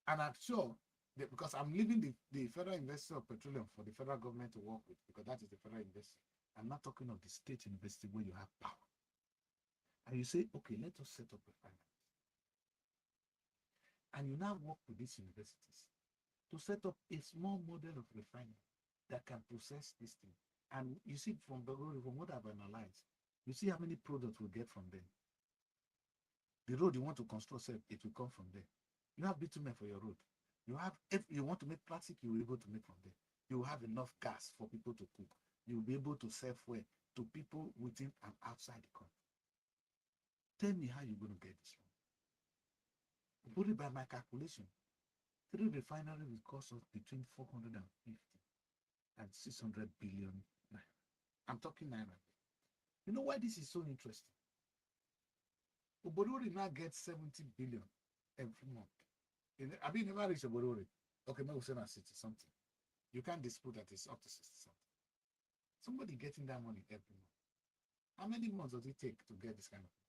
And I'm sure that because I'm leaving the Federal University of Petroleum for the federal government to work with, because that is the federal university. I'm not talking of the state university where you have power. And you say, okay, let us set up refineries. And you now work with these universities to set up a small model of refinery that can process this thing. And you see from what I've analyzed, you see how many products we get from them. The road you want to construct, it will come from there. You have bitumen for your road. You have, if you want to make plastic, you will be able to make from there. You will have enough gas for people to cook. You will be able to serve fuel to people within and outside the country. Tell me how you're going to get this one. Put it by my calculation. 3 refineries will cost us between 450 and 600 billion naira. I'm talking naira. You know why this is so interesting? Oborori now gets 70 billion every month. I mean, never reach Oborori. Okay, maybe we'll say 60 something. You can't dispute that it's up to 60 something. Somebody getting that money every month. How many months does it take to get this kind of money?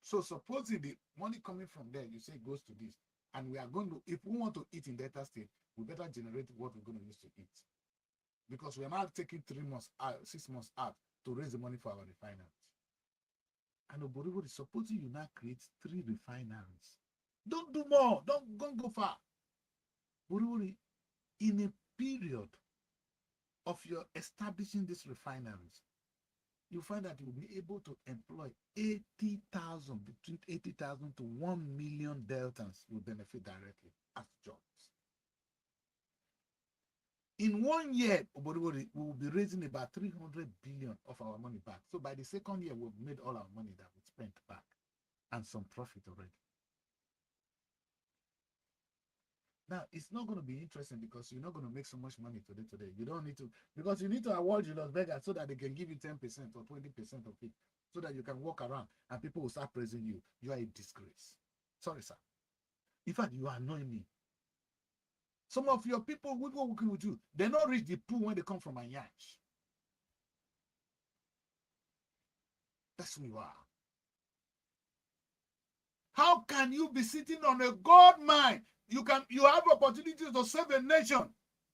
So supposing the money coming from there, you say goes to this, and we are going to, if we want to eat in Delta State, we better generate what we're going to use to eat. Because we are now taking 3 months out, 6 months out to raise the money for our refineries. And Oborori, supposing you now create 3 refineries. Don't do more. Don't go far. Oborori, in a period of your establishing these refineries, you find that you'll be able to employ 80,000, between 80,000 to 1 million Deltans will benefit directly as jobs. In 1 year, Oborori, we will be raising about 300 billion of our money back. So by the 2nd year, we've made all our money that we spent back and some profit already. Now, it's not going to be interesting because you're not going to make so much money today. You don't need to, because you need to award Julius Berger so that they can give you 10% or 20% of it, so that you can walk around and people will start praising you. You are a disgrace. Sorry, sir. In fact, you are annoying me. Some of your people who go working with you, they not reach the pool when they come from Anyash. That's who you are. How can you be sitting on a gold mine? You have opportunities to save a nation.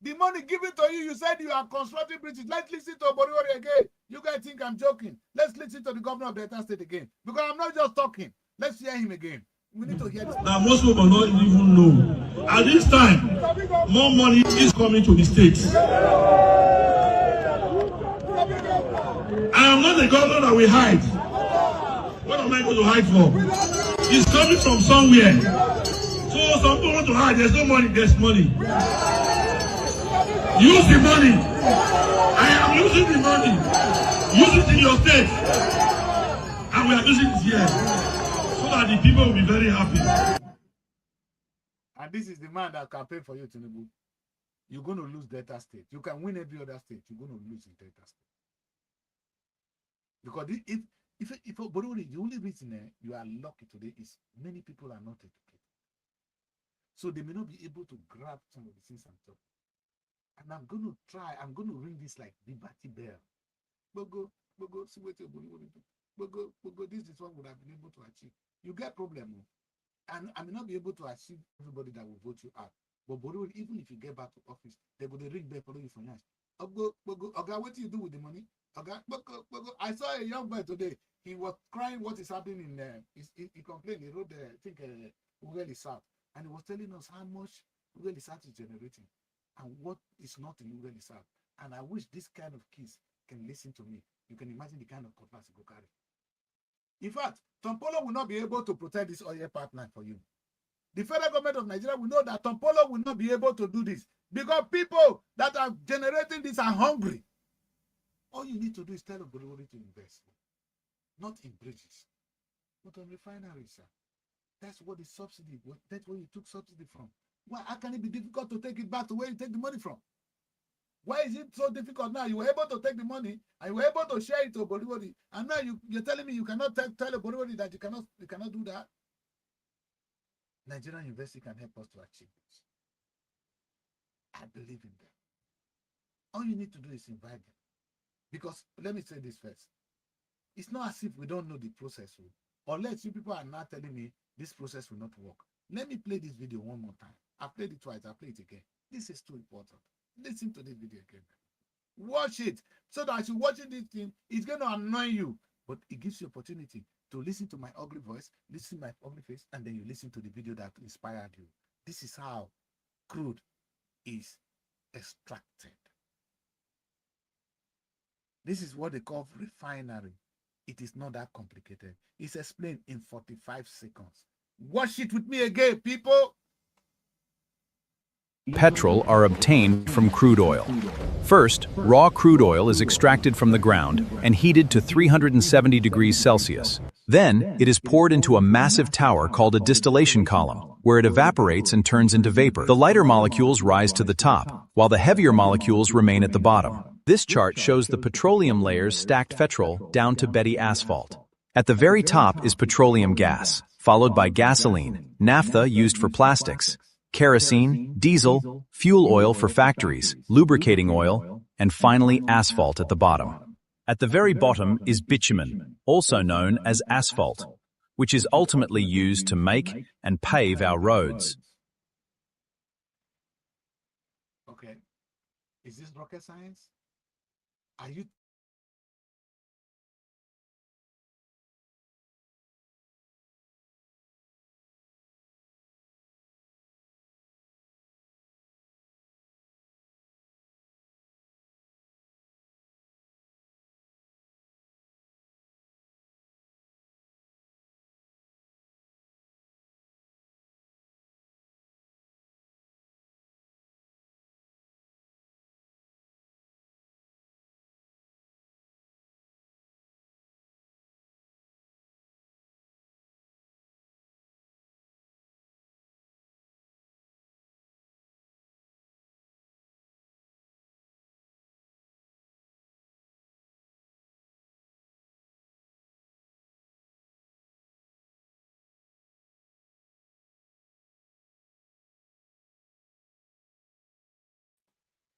The money given to you, you said you are constructing bridges. Let's listen to Oborori again. You guys think I'm joking. Let's listen to the governor of Delta State again. Because I'm not just talking. Let's hear him again. We need to hear this. Now, most people don't even know. At this time, more money is coming to the states. I am not the governor that will hide. What am I going to hide for? It's coming from somewhere. So some people want to hide. There's no money. There's money. Use the money. I am using the money. Use it in your state. And we are using it here. So that the people will be very happy. And this is the man that campaign for you, Tinubu. You're going to lose Delta State. You can win every other state. You're going to lose in Delta State. Because if but the only reason you are lucky today is many people are not educated. So they may not be able to grab some of the things I'm talking. And I'm going to ring this like Liberty Bell. Bogo, see what you're going to do. Bogo, this is what would have been able to achieve. You get problem. And I may not be able to achieve everybody that will vote you out. But even if you get back to office, they're going to ring bell for you for years. Oga, what do you do with the money? Oga, I saw a young boy today. He was crying what is happening in there. He complained. He wrote, I think, Ugeli South. And he was telling us how much Ugeli South is generating and what is not in Ugeli South. And I wish this kind of kids can listen to me. You can imagine the kind of cutlass he go carry. In fact, Tompolo will not be able to protect this oil pipeline for you. The federal government of Nigeria will know that Tompolo will not be able to do this because people that are generating this are hungry. All you need to do is tell everybody to invest, not in bridges, but on refineries, sir. That's what the subsidy, that's where you took subsidy from. Why? How can it be difficult to take it back to where you take the money from? Why is it so difficult now? You were able to take the money and you were able to share it to everybody, and now you're telling me you cannot tell everybody that you cannot do that. Nigerian University can help us to achieve this. I believe in them. All you need to do is invite them. Because let me say this first. It's not as if we don't know the process. Unless you people are not telling me this process will not work. Let me play this video one more time. I played it twice. I'll play it again. This is too important. Listen to this video again. Watch it. So that as you're watching this thing, it's going to annoy you. But it gives you opportunity to listen to my ugly voice, listen to my ugly face, and then you listen to the video that inspired you. This is how crude is extracted. This is what they call refinery. It is not that complicated. It's explained in 45 seconds. Watch it with me again, people. Petrol are obtained from crude oil. First, raw crude oil is extracted from the ground and heated to 370 degrees Celsius. Then, it is poured into a massive tower called a distillation column, where it evaporates and turns into vapor. The lighter molecules rise to the top, while the heavier molecules remain at the bottom. This chart shows the petroleum layers stacked petrol down to Betty asphalt. At the very top is petroleum gas, followed by gasoline, naphtha used for plastics, kerosene, diesel, fuel oil for factories, lubricating oil, and finally asphalt at the bottom. At the very bottom is bitumen, also known as asphalt, which is ultimately used to make and pave our roads. Okay. Is this rocket science? Are you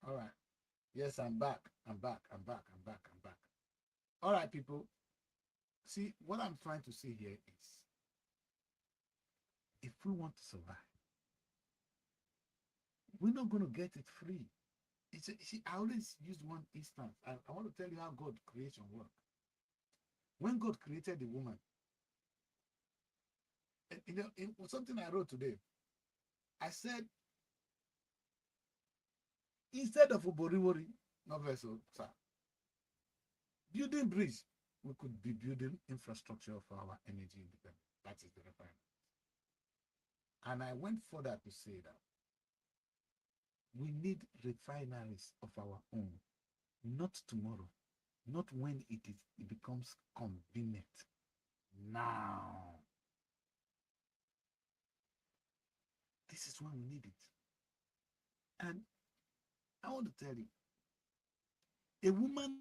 all right? Yes, I'm back. I'm back. All right, people. See, what I'm trying to say here is if we want to survive, we're not going to get it free. See, I always use one instance. I want to tell you how God creation works. When God created the woman, it was something I wrote today. I said, instead of Uboriwori, no vessel, sir, Building bridge, we could be building infrastructure for our energy independence. That is the requirement. And I went further to say that we need refineries of our own, not tomorrow, not when it becomes convenient. Now. This is when we need it. And I want to tell you, a woman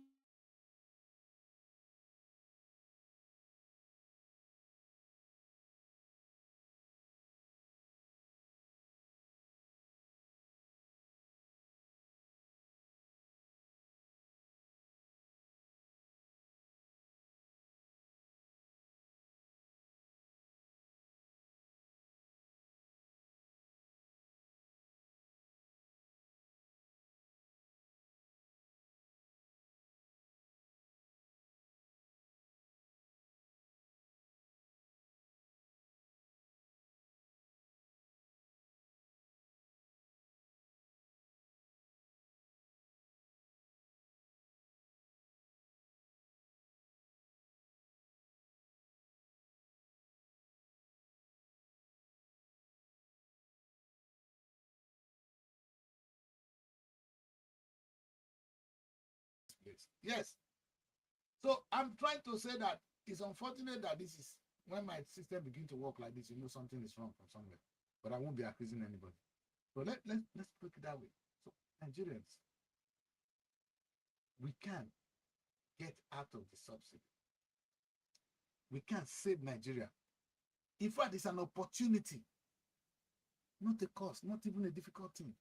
place. Yes. So I'm trying to say that it's unfortunate that this is when my system begin to work like this, you know something is wrong from somewhere. But I won't be accusing anybody. So let's put it that way. So Nigerians, we can get out of the subsidy. We can save Nigeria. In fact, it's an opportunity, not a cost, not even a difficult thing.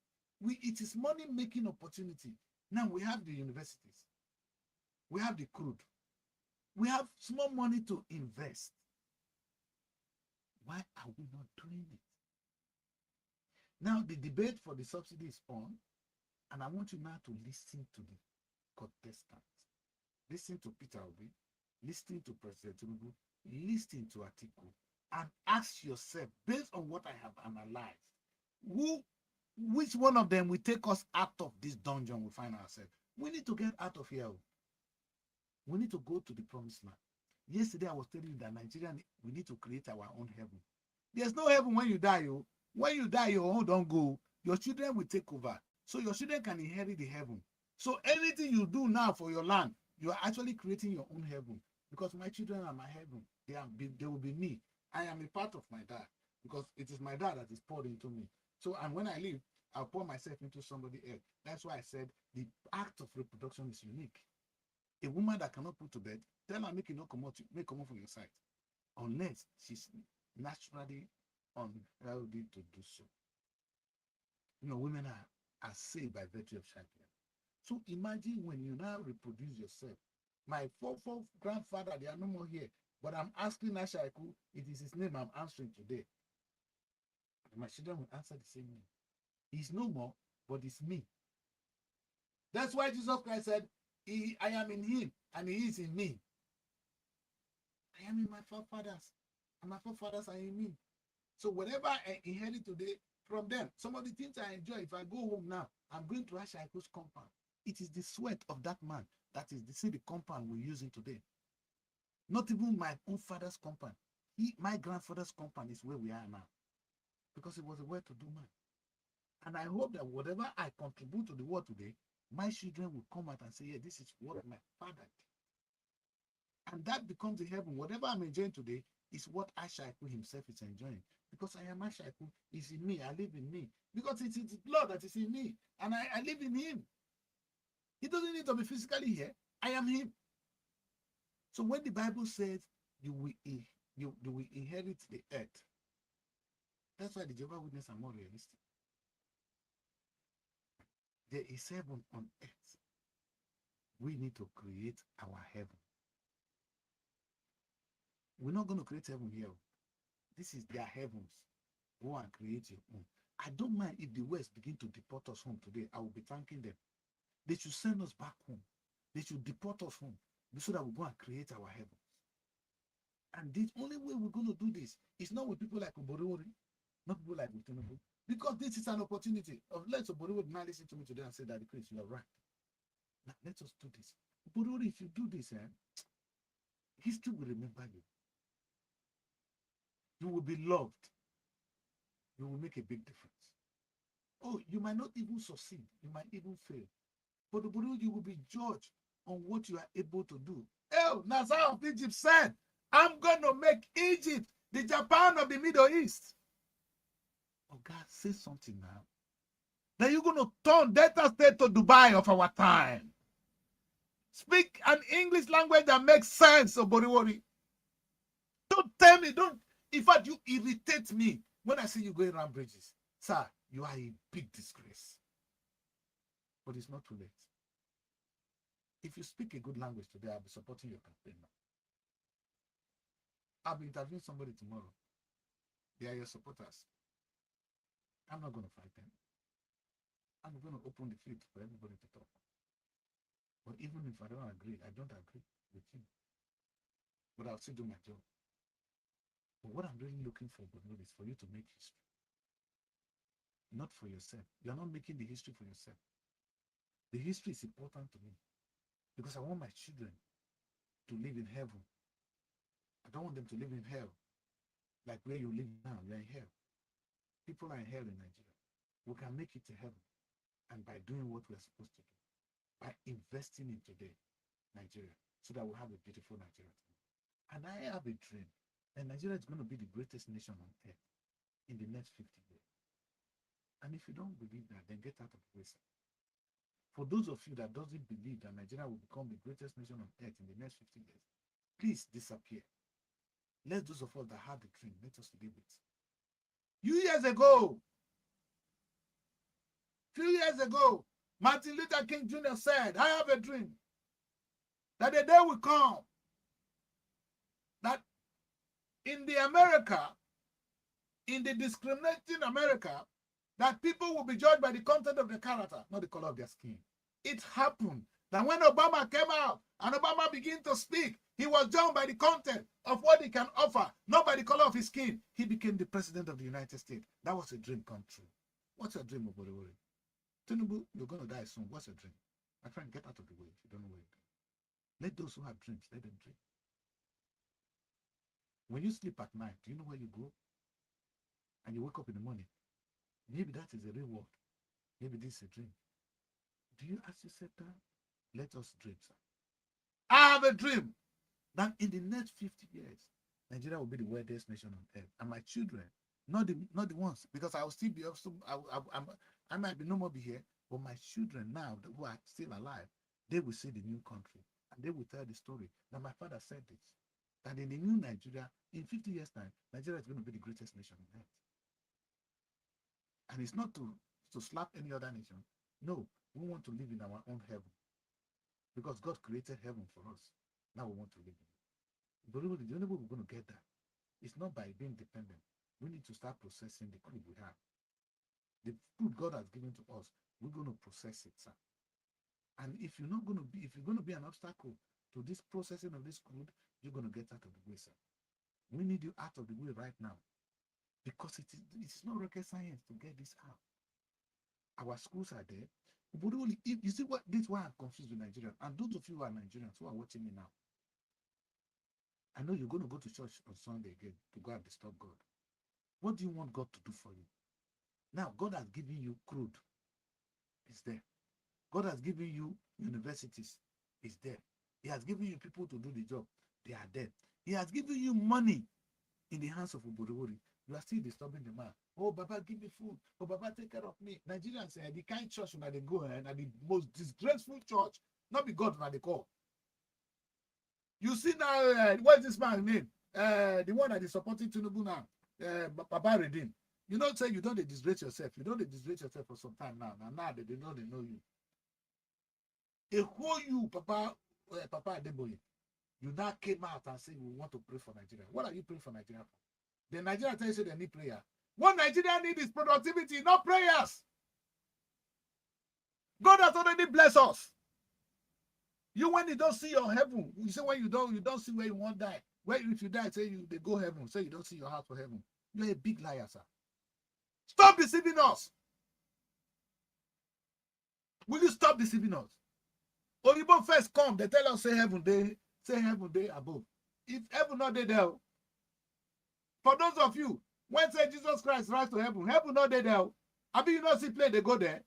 It is money-making opportunity. Now we have the universities. We have the crude. We have small money to invest. Why are we not doing it? Now the debate for the subsidy is on, and I want you now to listen to the contestants. Listen to Peter Obi, listen to President Tinubu, listen to Atiku, and ask yourself, based on what I have analyzed, which one of them will take us out of this dungeon we find ourselves? We need to get out of here. We need to go to the promised land. Yesterday, I was telling you that Nigeria, we need to create our own heaven. There's no heaven when you die. When you die, your own don't go. Your children will take over. So your children can inherit the heaven. So anything you do now for your land, you are actually creating your own heaven. Because my children are my heaven. They will be me. I am a part of my dad. Because it is my dad that is poured into me. So, and when I leave, I'll pour myself into somebody else. That's why I said the act of reproduction is unique. A woman that cannot put to bed, tell her make it not come out from your side, unless she's naturally unhealthy to do so. You know, women are saved by virtue of childbearing. So imagine when you now reproduce yourself. My four grandfather, they are no more here, but I'm asking Ashaiku, it is his name I'm answering today. And my children will answer the same name. He's no more, but it's me. That's why Jesus Christ said, I am in him, and he is in me. I am in my forefathers, and my forefathers are in me. So whatever I inherit today from them, some of the things I enjoy, if I go home now, I'm going to Ashaiku's compound. It is the sweat of that man that is the compound we're using today. Not even my own father's compound. My grandfather's compound is where we are now. Because it was a well-to-do man. And I hope that whatever I contribute to the world today, my children will come out and say, yeah, this is what my father did. And that becomes the heaven. Whatever I'm enjoying today is what Ashaiku himself is enjoying. Because I am Ashaiku, he's in me, I live in me. Because it's his blood that is in me, and I live in him. He doesn't need to be physically here. I am him. So when the Bible says you will inherit the earth, that's why the Jehovah's Witnesses are more realistic. There is heaven on earth. We need to create our heaven. We're not going to create heaven here. This is their heavens. Go and create your own. I don't mind if the West begin to deport us home today. I will be thanking them. They should send us back home. They should deport us home so that we go and create our heavens. And the only way we're going to do this is not with people like Oborori, not people like Tinubu, because this is an opportunity. Let Oborori now listen to me today and say that, Chris, you are right. Now, let us do this. But if you do this, history will remember you. You will be loved. You will make a big difference. Oh, you might not even succeed. You might even fail. But you will be judged on what you are able to do. Oh, Nazar of Egypt said, I'm going to make Egypt the Japan of the Middle East. Oh, God, say something now. Then you're going to turn Delta State to Dubai of our time. Speak an English language that makes sense, Oboriwori. Don't tell me, don't. In fact, you irritate me when I see you going around bridges. Sir, you are a big disgrace. But it's not too late. If you speak a good language today, I'll be supporting your campaign now. I'll be interviewing somebody tomorrow. They are your supporters. I'm not going to fight them. I'm going to open the field for everybody to talk. But even if I don't agree with you. But I'll still do my job. But what I'm really looking for, is for you to make history. Not for yourself. You're not making the history for yourself. The history is important to me. Because I want my children to live in heaven. I don't want them to live in hell. Like where you live now, you're in hell. People are in hell in Nigeria. We can make it to heaven. And by doing what we're supposed to do. By investing in today, Nigeria, so that we'll have a beautiful Nigeria. And I have a dream. And Nigeria is going to be the greatest nation on earth in the next 50 years. And if you don't believe that, then get out of the way. For those of you that doesn't believe that Nigeria will become the greatest nation on earth in the next 50 years, please disappear. Let those of us that had the dream, let us live it. Few years ago, Martin Luther King Jr. said, I have a dream that the day will come that in the discriminating America, that people will be judged by the content of their character, not the color of their skin. It happened that when Obama came out and Obama began to speak, he was judged by the content of what he can offer, not by the color of his skin. He became the president of the United States. That was a dream come true. What's your dream, Oboriwori? Tinubu, you're going to die soon. What's your dream? My friend, get out of the way if you don't know what you're doing. Let those who have dreams, let them dream. When you sleep at night, do you know where you go? And you wake up in the morning. Maybe that is a real world. Maybe this is a dream. Do you ask yourself that? Let us dream, sir. I have a dream that in the next 50 years, Nigeria will be the wealthiest nation on earth. And my children, not the ones, because I will still be also, I might be no more be here, but my children now who are still alive, they will see the new country and they will tell the story that my father said this. That in the new Nigeria, in 50 years' time, Nigeria is going to be the greatest nation on earth. And it's not to slap any other nation. No, we want to live in our own heaven. Because God created heaven for us. Now we want to live in it. But the only way we're going to get that is not by being dependent. We need to start processing the food we have. The food God has given to us, we're going to process it, sir. And if you're going to be an obstacle to this processing of this food, you're going to get out of the way, sir. We need you out of the way right now. Because it is not rocket science to get this out. Our schools are there. But only if you see what this is why I'm confused with Nigerians. And those of you who are Nigerians who are watching me now, I know you're going to go to church on Sunday again to go and disturb God. What do you want God to do for you? Now, God has given you crude. It's there. God has given you universities. It's there. He has given you people to do the job. They are there. He has given you money in the hands of Oboriwori. You are still disturbing the man. Oh, Baba, give me food. Oh, Baba, take care of me. Nigerians say the kind church where they go and the most disgraceful church, not be God when they call. You see now, what's this man's name? The one that is supporting Tinubu now, Baba Redeem. You know, say you don't disgrace yourself. You don't disgrace yourself for some time now. Now they know you. They hold you, Papa Adeboye. You now came out and said we want to pray for Nigeria. What are you praying for Nigeria for? The Nigeria tells you they need prayer. What Nigeria need is productivity, not prayers. God has already blessed us. You when you don't see your heaven, you say when you don't see where you want to die. Where if you die, say they go heaven. Say you don't see your house for heaven. You're a big liar, sir. Stop deceiving us. Will you stop deceiving us? Oribo first come, they tell us say heaven day above. If heaven not there, for those of you, when say Jesus Christ rise to heaven not there. I mean, you not see play, they go there.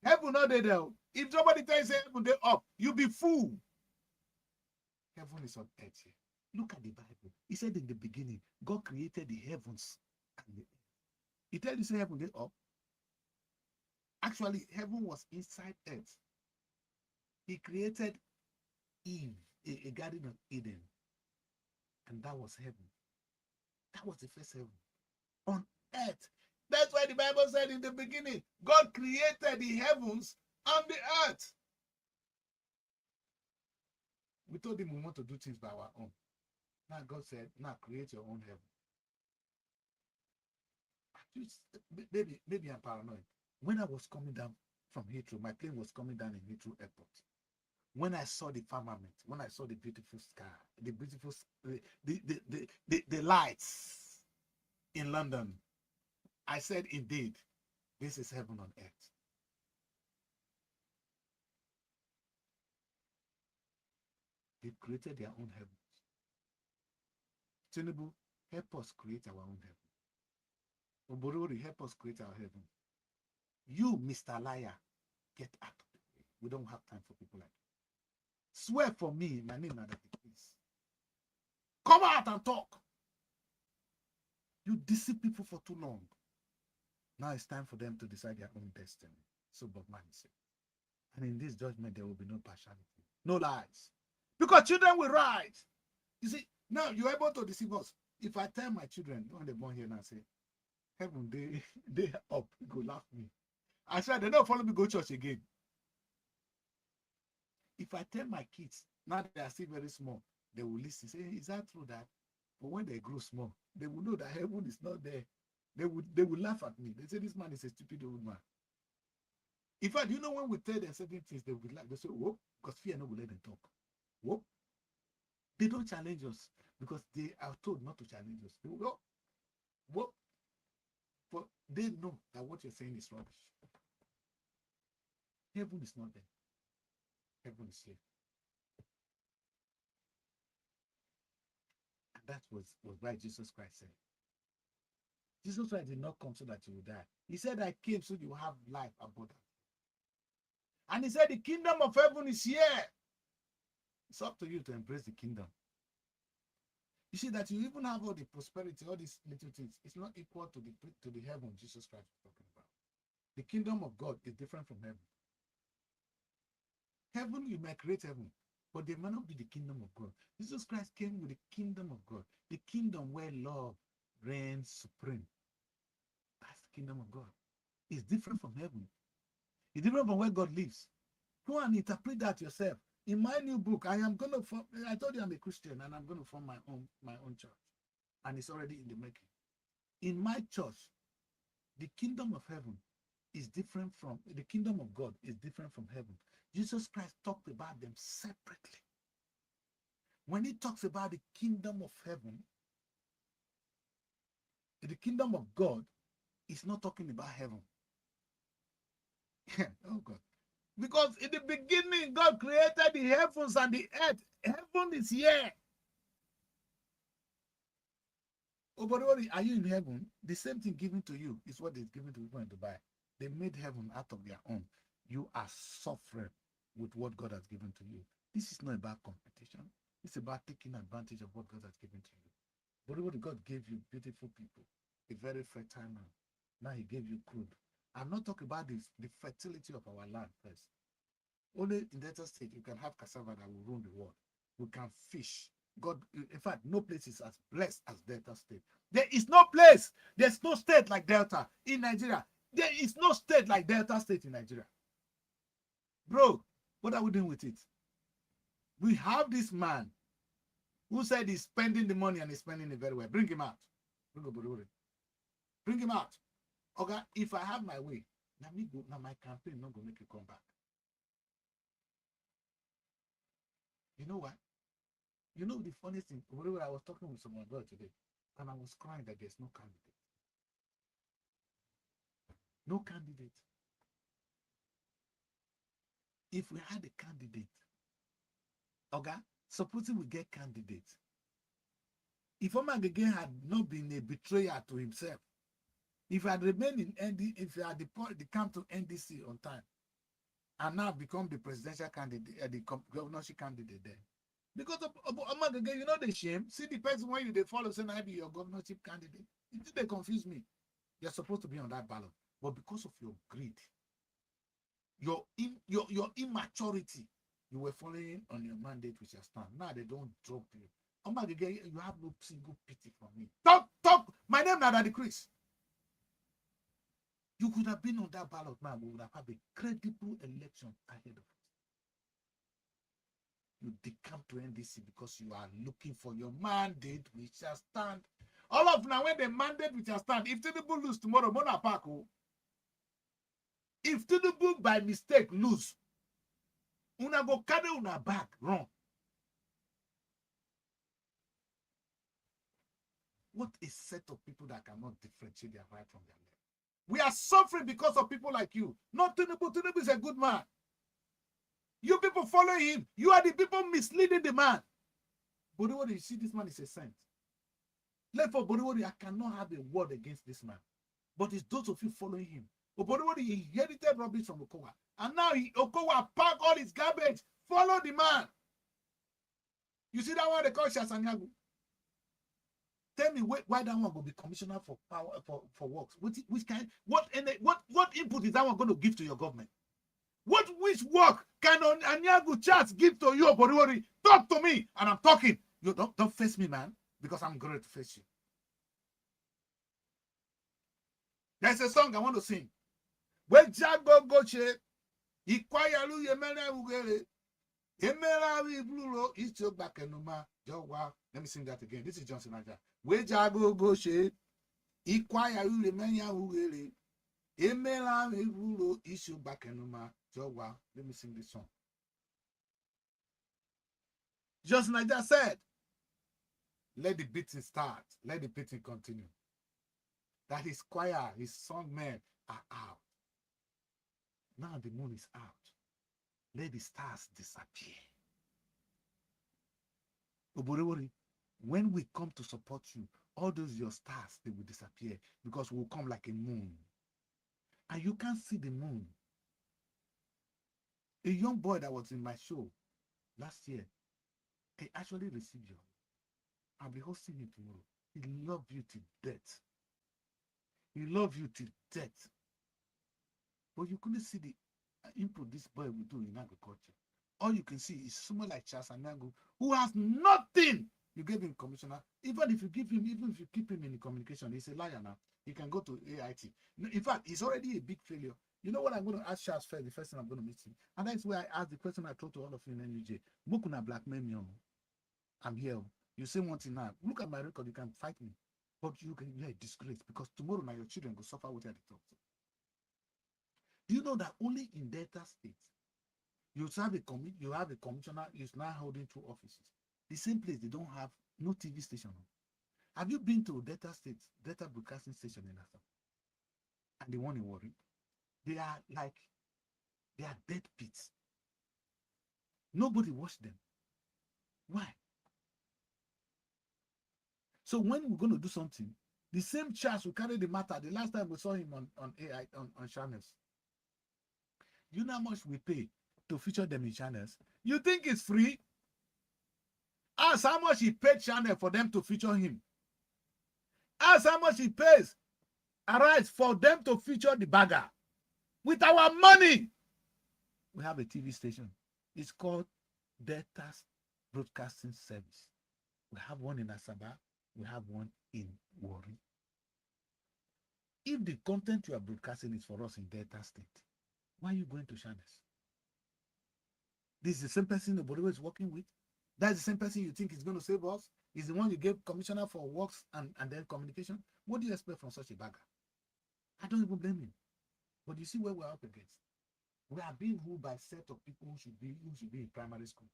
Heaven not there. If somebody tells you heaven they up, you be fool. Heaven is on earth here. Look at the Bible. He said in the beginning, God created the heavens and the earth. He tells you say heaven they up. Actually, heaven was inside earth. He created Eve, a garden of Eden. And that was heaven. That was the first heaven. On earth. That's why the Bible said in the beginning, God created the heavens and the earth. We told him we want to do things by our own. Now God said, now create your own heaven. Maybe I'm paranoid. When I was coming down from Heathrow, my plane was coming down in Heathrow Airport. When I saw the firmament, when I saw the beautiful sky, the beautiful, the lights in London, I said, indeed, this is heaven on earth. They created their own heavens. Tinubu, help us create our own heaven. Oborori, help us create our heaven. You, Mr. Liar, get out of the way. We don't have time for people like that. Swear for me, my name is. Come out and talk. You deceive people for too long. Now it's time for them to decide their own destiny. So Bob Marley said. And in this judgment, there will be no partiality, no lies. Because children will rise. You see, now you're able to deceive us. If I tell my children, when they're born here now, say, heaven, they up, go laugh me. I swear, they don't follow me, go church again. If I tell my kids, now they are still very small, they will listen, say, is that true that? But when they grow small, they will know that heaven is not there. They will laugh at me. They say, this man is a stupid old man. In fact, you know, when we tell them certain things, they will like, they say, whoop, because fear no will let them talk. Whoop. They don't challenge us because they are told not to challenge us. They will go, whoop. But they know that what you're saying is rubbish. Heaven is not there. Heaven is here. And that was why Jesus Christ said. Jesus Christ did not come so that you will die. He said, I came so you have life abundant. And he said, the kingdom of heaven is here. It's up to you to embrace the kingdom. You see that you even have all the prosperity, all these little things. It's not equal to the heaven Jesus Christ is talking about. The kingdom of God is different from heaven. Heaven, you might create heaven, but they may not be the kingdom of God. Jesus Christ came with the kingdom of God, the kingdom where love reigns supreme. That's the kingdom of God. It's different from heaven. It's different from where God lives. Go and interpret that yourself. In my new book, I told you I'm a Christian and I'm going to form my own church. And it's already in the making. In my church, the kingdom of heaven is different from, the kingdom of God is different from heaven. Jesus Christ talked about them separately. When he talks about the kingdom of heaven, the kingdom of God is not talking about heaven. Oh God. Because in the beginning, God created the heavens and the earth. Heaven is here. Oh, but are you in heaven? The same thing given to you is what is given to people in Dubai. They made heaven out of their own. You are suffering with what God has given to you. This is not about competition. It's about taking advantage of what God has given to you. But God gave you beautiful people, a very fertile man. Now he gave you crude. I'm not talking about the fertility of our land first. Only in Delta State, you can have cassava that will rule the world. We can fish. God, in fact, no place is as blessed as Delta State. There is no place. There's no state like Delta in Nigeria. There is no state like Delta State in Nigeria. Bro, what are we doing with it? We have this man who said he's spending the money and he's spending it very well. Bring him out. Bring him out. Okay, if I have my way, now my campaign not going to make you come back. You know what? You know the funniest thing? I was talking with someone today, and I was crying that there's no candidate. No candidate. If we had a candidate, Okay, supposing we get candidates. If Omagege had not been a betrayer to himself, if he had remained in ND, if he had come to NDC on time, and now become the presidential candidate, the governorship candidate there, because of Omagege, you know the shame. See the person when you follow saying I be your governorship candidate. It they confuse me. You're supposed to be on that ballot, but because of your greed, your immaturity, you were following on your mandate which you stand. Now they don't drop you. Omagege, you have no single pity for me. Talk. My name is Daddy Chris. You could have been on that ballot now. We would have had a credible election ahead of us. You decamp to NDC because you are looking for your mandate which shall stand. All of now, when the mandate which shall stand, if Tinubu lose tomorrow, Mona Park, if Tinubu by mistake lose, una go carry una back wrong. What a set of people that cannot differentiate their right from their left. We are suffering because of people like you. Not Tinubu. Tinubu is a good man. You people follow him. You are the people misleading the man. Bodiwori, you see, this man is a saint. Therefore, Bodiwori, I cannot have a word against this man. But it's those of you following him. Bodiwori, he inherited rubbish from Okowa. And now Okowa pack all his garbage. Follow the man. You see that one they call Shasanyagu? Tell me why that one will be commissioner for power for works. What input is that one going to give to your government? Which work can Anyagu Charles give to you, Bodiwori? Talk to me, and I'm talking. You don't face me, man, because I'm going to face you. There's a song I want to sing. Let me sing that again. This is Johnson Aja. Let me sing this song. Johnson Aja said, let the beating start. Let the beating continue. That his choir, his song men are out. Now the moon is out. Let the stars disappear. Oborewori, when we come to support you, all those your stars, they will disappear because we'll come like a moon. And you can't see the moon. A young boy that was in my show last year, he actually received you. I'll be hosting you tomorrow. He loved you to death. He loved you to death. But you couldn't see the input this boy will do in agriculture. All you can see is someone like Charles Anyango, who has nothing. You gave him commissioner. Even if you keep him in the communication, he's a liar now. He can go to AIT. In fact, he's already a big failure. You know what I'm going to ask Charles first, the first time I'm going to meet him? And that's why I asked the question I told to all of you in NUJ. Mokuna blackmail me. I'm here. You say one thing now. Look at my record. You can fight me. But you're a disgrace because tomorrow now your children will suffer what they talk. Do you know that only in Delta State, you have a commissioner who's now holding 2 offices. The same place they don't have no TV station. Have you been to Delta State, Delta Broadcasting Station in Assam? And the one in Warri? They are dead pits. Nobody watched them. Why? So when we're going to do something, the same Charles will carry the matter. The last time we saw him on AI on channels. You know how much we pay to feature them in channels? You think it's free? Ask how much he paid channel for them to feature him. Ask how much he pays Arise for them to feature the bagger. With our money. We have a TV station. It's called Delta Broadcasting Service. We have one in Asaba. We have one in Warri. If the content you are broadcasting is for us in Delta State, why are you going to channels? This is the same person nobody is working with. That's the same person you think is going to save us. Is the one you gave commissioner for works and then communication. What do you expect from such a bagger? I don't even blame him. But you see where we're up against. We are being ruled by a set of people who should be in primary school.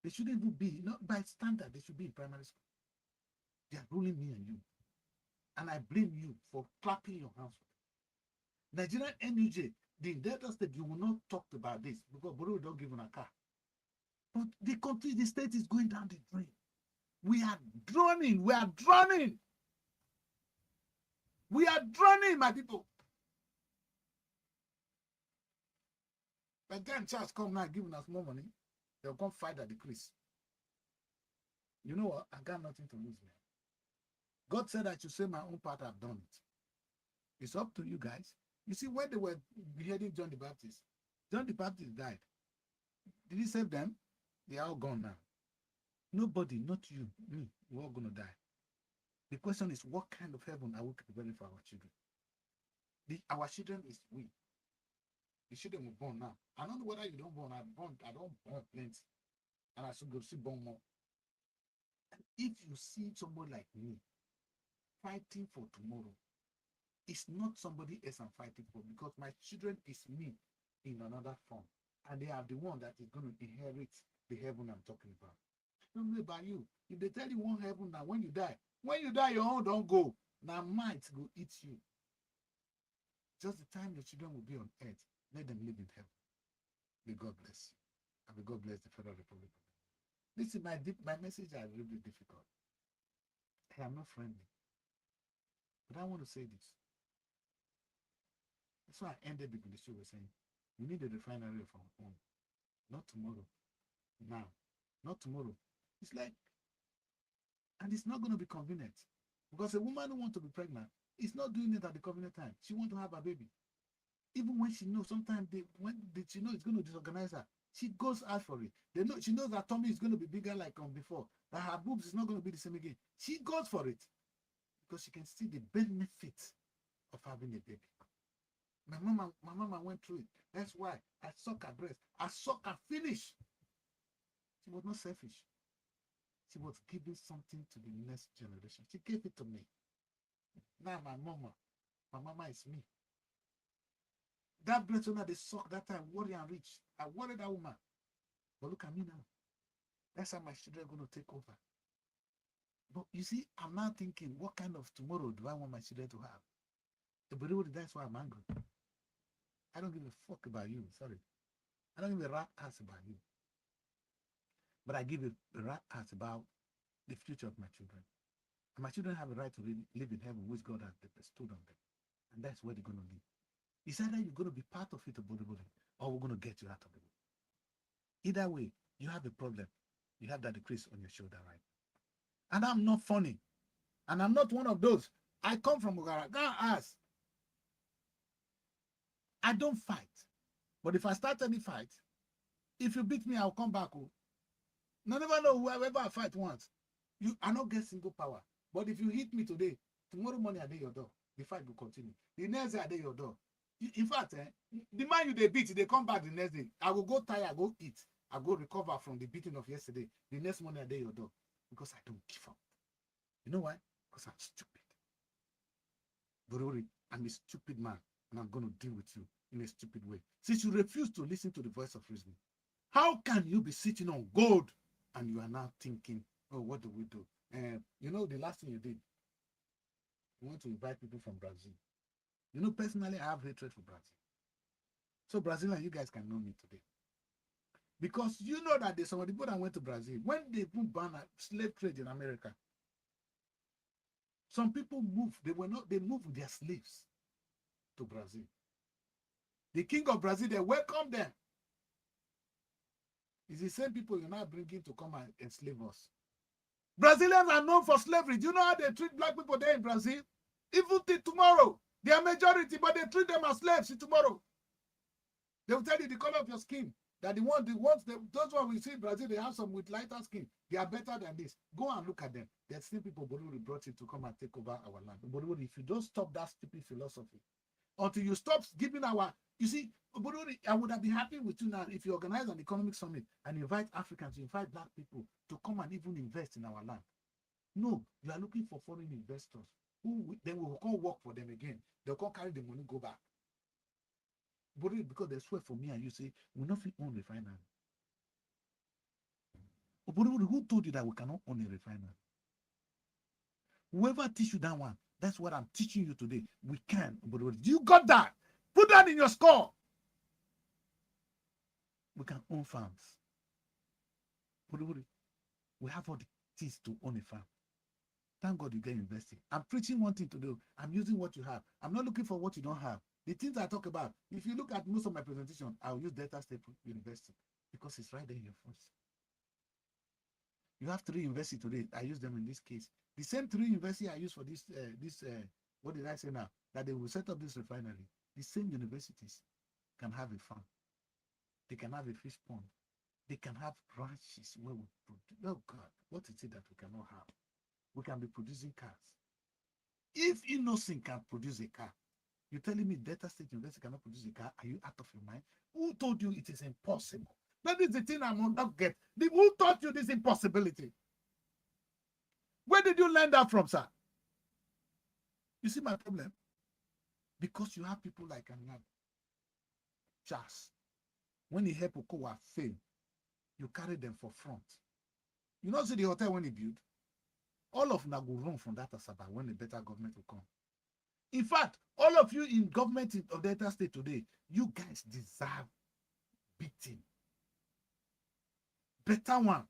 They shouldn't even be, not by standard, they should be in primary school. They are ruling me and you. And I blame you for clapping your hands. Nigerian NUJ, the Delta State, you will not talk about this because Boro don't give them a car. But the country, the state is going down the drain. We are drowning. We are drowning. We are drowning, my people. By the time church come now giving us more money, they'll come fight at the crease. You know what? I got nothing to lose, man. God said I should say my own part, I've done it. It's up to you guys. You see, when they were beheading John the Baptist died. Did he save them? They are all gone now. Nobody, not you, me, we're all going to die. The question is, what kind of heaven are we preparing for our children? Our children is we. The children were born now. I don't know whether you don't born. I don't born plenty. And I should go see born more. And if you see somebody like me fighting for tomorrow, it's not somebody else I'm fighting for, because my children is me in another form. And they are the one that is going to inherit the heaven I'm talking about. I don't know about you. If they tell you one heaven now, when you die, your own don't go. Now might go eat you. Just the time your children will be on earth, let them live in heaven. May God bless you. And may God bless the Federal Republic. Listen, my message are really difficult. I am not friendly. But I want to say this. That's why I ended with the show by saying, we need a refinery of our own. Not tomorrow. Now. Not tomorrow. It's like, and it's not going to be convenient. Because a woman who wants to be pregnant is not doing it at the convenient time. She wants to have a baby. Even when she knows, sometimes she knows it's going to disorganize her, she goes out for it. She knows her tummy is going to be bigger like before, that her boobs is not going to be the same again. She goes for it because she can see the benefits of having a baby. My mama went through it. That's why I suck her breast. I suck her finish. She was not selfish. She was giving something to the next generation. She gave it to me. Now my mama is me. That breast owner, they suck that time, worry and rich. I worried that woman. But look at me now. That's how my children are going to take over. But you see, I'm now thinking, what kind of tomorrow do I want my children to have? But that's why I'm angry. I don't give a fuck about you. Sorry. I don't give a rat ass about you. But I give a rat ass about the future of my children. And my children have a right to live in heaven, which God has bestowed on them. And that's where they're going to live. It's either you're going to be part of it, or we're going to get you out of it. Either way, you have a problem. You have that decrease on your shoulder, right? And I'm not funny. And I'm not one of those. I come from Ugara. Go ask. I don't fight. But if I start any fight, if you beat me, I'll come back. Oh. I never know whoever I fight once. I not get single power. But if you hit me today, tomorrow morning I dey your door. The fight will continue. The next day I dey your door. In fact, the man you they beat, they come back the next day. I will go tire, I go eat. I go recover from the beating of yesterday. The next morning I dey your door. Because I don't give up. You know why? Because I'm stupid. Borori, I'm a stupid man. And I'm going to deal with you in a stupid way. Since you refuse to listen to the voice of reason, how can you be sitting on gold and you are now thinking, oh, what do we do? You know, the last thing you did, you want to invite people from Brazil. You know, personally, I have hatred for Brazil. So Brazilian, you guys can know me today. Because you know that there's some of the people that went to Brazil, when they ban slave trade in America, some people moved, they moved with their slaves to Brazil. The king of Brazil, they welcomed them. It's the same people you're now bringing to come and enslave us. Brazilians are known for slavery. Do you know how they treat black people there in Brazil? Even till tomorrow, they are majority, but they treat them as slaves tomorrow. They will tell you the color of your skin. That those ones we see in Brazil, they have some with lighter skin. They are better than this. Go and look at them. There's still people Bolivia brought in to come and take over our land. Bolivia, if you don't stop that stupid philosophy, until you stop giving you see, Bolivia, I would have been happy with you now if you organize an economic summit and invite Africans, invite black people to come and even invest in our land. No, you are looking for foreign investors who then will come work for them again. They'll come carry the money, go back. Because they swear for me and you say, we're not own refinery. Who told you that we cannot own a refinery? Whoever teach you that one, that's what I'm teaching you today. We can. You got that? Put that in your score. We can own farms. We have all the things to own a farm. Thank God you get invested. I'm preaching one thing to do. I'm using what you have. I'm not looking for what you don't have. The things I talk about, if you look at most of my presentation, I'll use Delta State University because it's right there in your face. You have 3 universities today. I use them in this case. The same 3 universities I use for this, what did I say now? That they will set up this refinery. The same universities can have a farm. They can have a fish pond. They can have ranches where we produce. Oh God, what is it that we cannot have? We can be producing cars. If Innocent can produce a car, you're telling me Delta State University cannot produce a car? Are you out of your mind? Who told you it is impossible? That is the thing I'm not get. Who taught you this impossibility? Where did you learn that from, sir? You see my problem? Because you have people like Anab, Charles. When he help Okowa fail, you carry them for front. You know, see the hotel when he built, all of them will run from that Asaba when a better government will come. In fact, all of you in government of Delta State today, you guys deserve beating. Better one.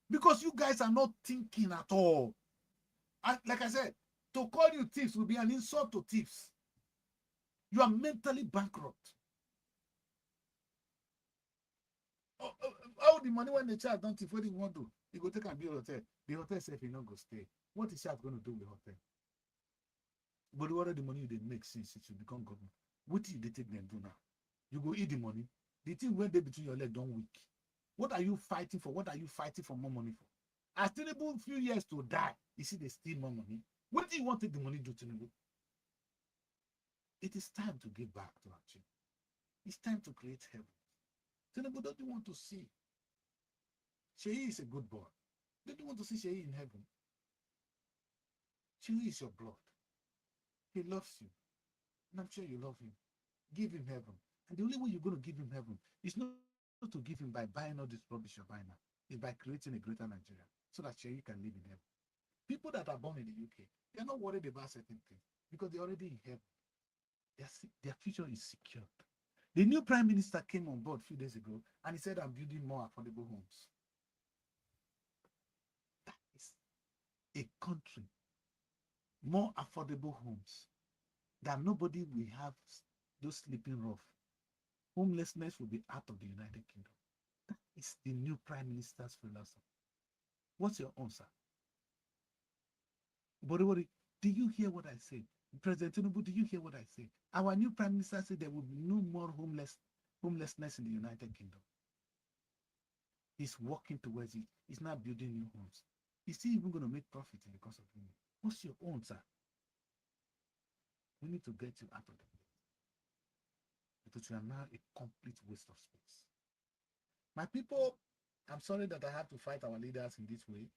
Because you guys are not thinking at all. And like I said, to call you thieves will be an insult to thieves. You are mentally bankrupt. All the money when the child don't thief, what do you want to do? You go take and build a hotel. The hotel says you not go stay. What is child going to do with the hotel? But what are the money they make since you become government? What do they take them do now? You go eat the money. The thing went there between your legs don't weak. What are you fighting for? What are you fighting for more money for? As Tinubu few years to die, you see they steal more money. What do you want to take the money to Tinubu? It is time to give back to our children. It's time to create heaven. Tinubu, don't you want to see? Sheyi is a good boy. Don't you want to see Sheyi in heaven? Sheyi is your blood. He loves you. And I'm sure you love him. Give him heaven. And the only way you're going to give him heaven is not to give him by buying all this rubbish you're buying now. It's by creating a greater Nigeria so that Sheyi can live in heaven. People that are born in the UK, they're not worried about certain things because they're already in heaven. Their future is secured. The new prime minister came on board a few days ago and he said, I'm building more affordable homes. That is a country, more affordable homes, that nobody will have those sleeping rough. Homelessness will be out of the United Kingdom. That is the new prime minister's philosophy. What's your answer? Boribori, do you hear what I say? President Tinubu, do you hear what I say? Our new prime minister said there will be no more homelessness in the United Kingdom. He's working towards it. He's not building new homes. Is he even going to make profit in the course of doing it? What's your own, sir? We need to get you out of the place. Because you are now a complete waste of space. My people, I'm sorry that I have to fight our leaders in this way.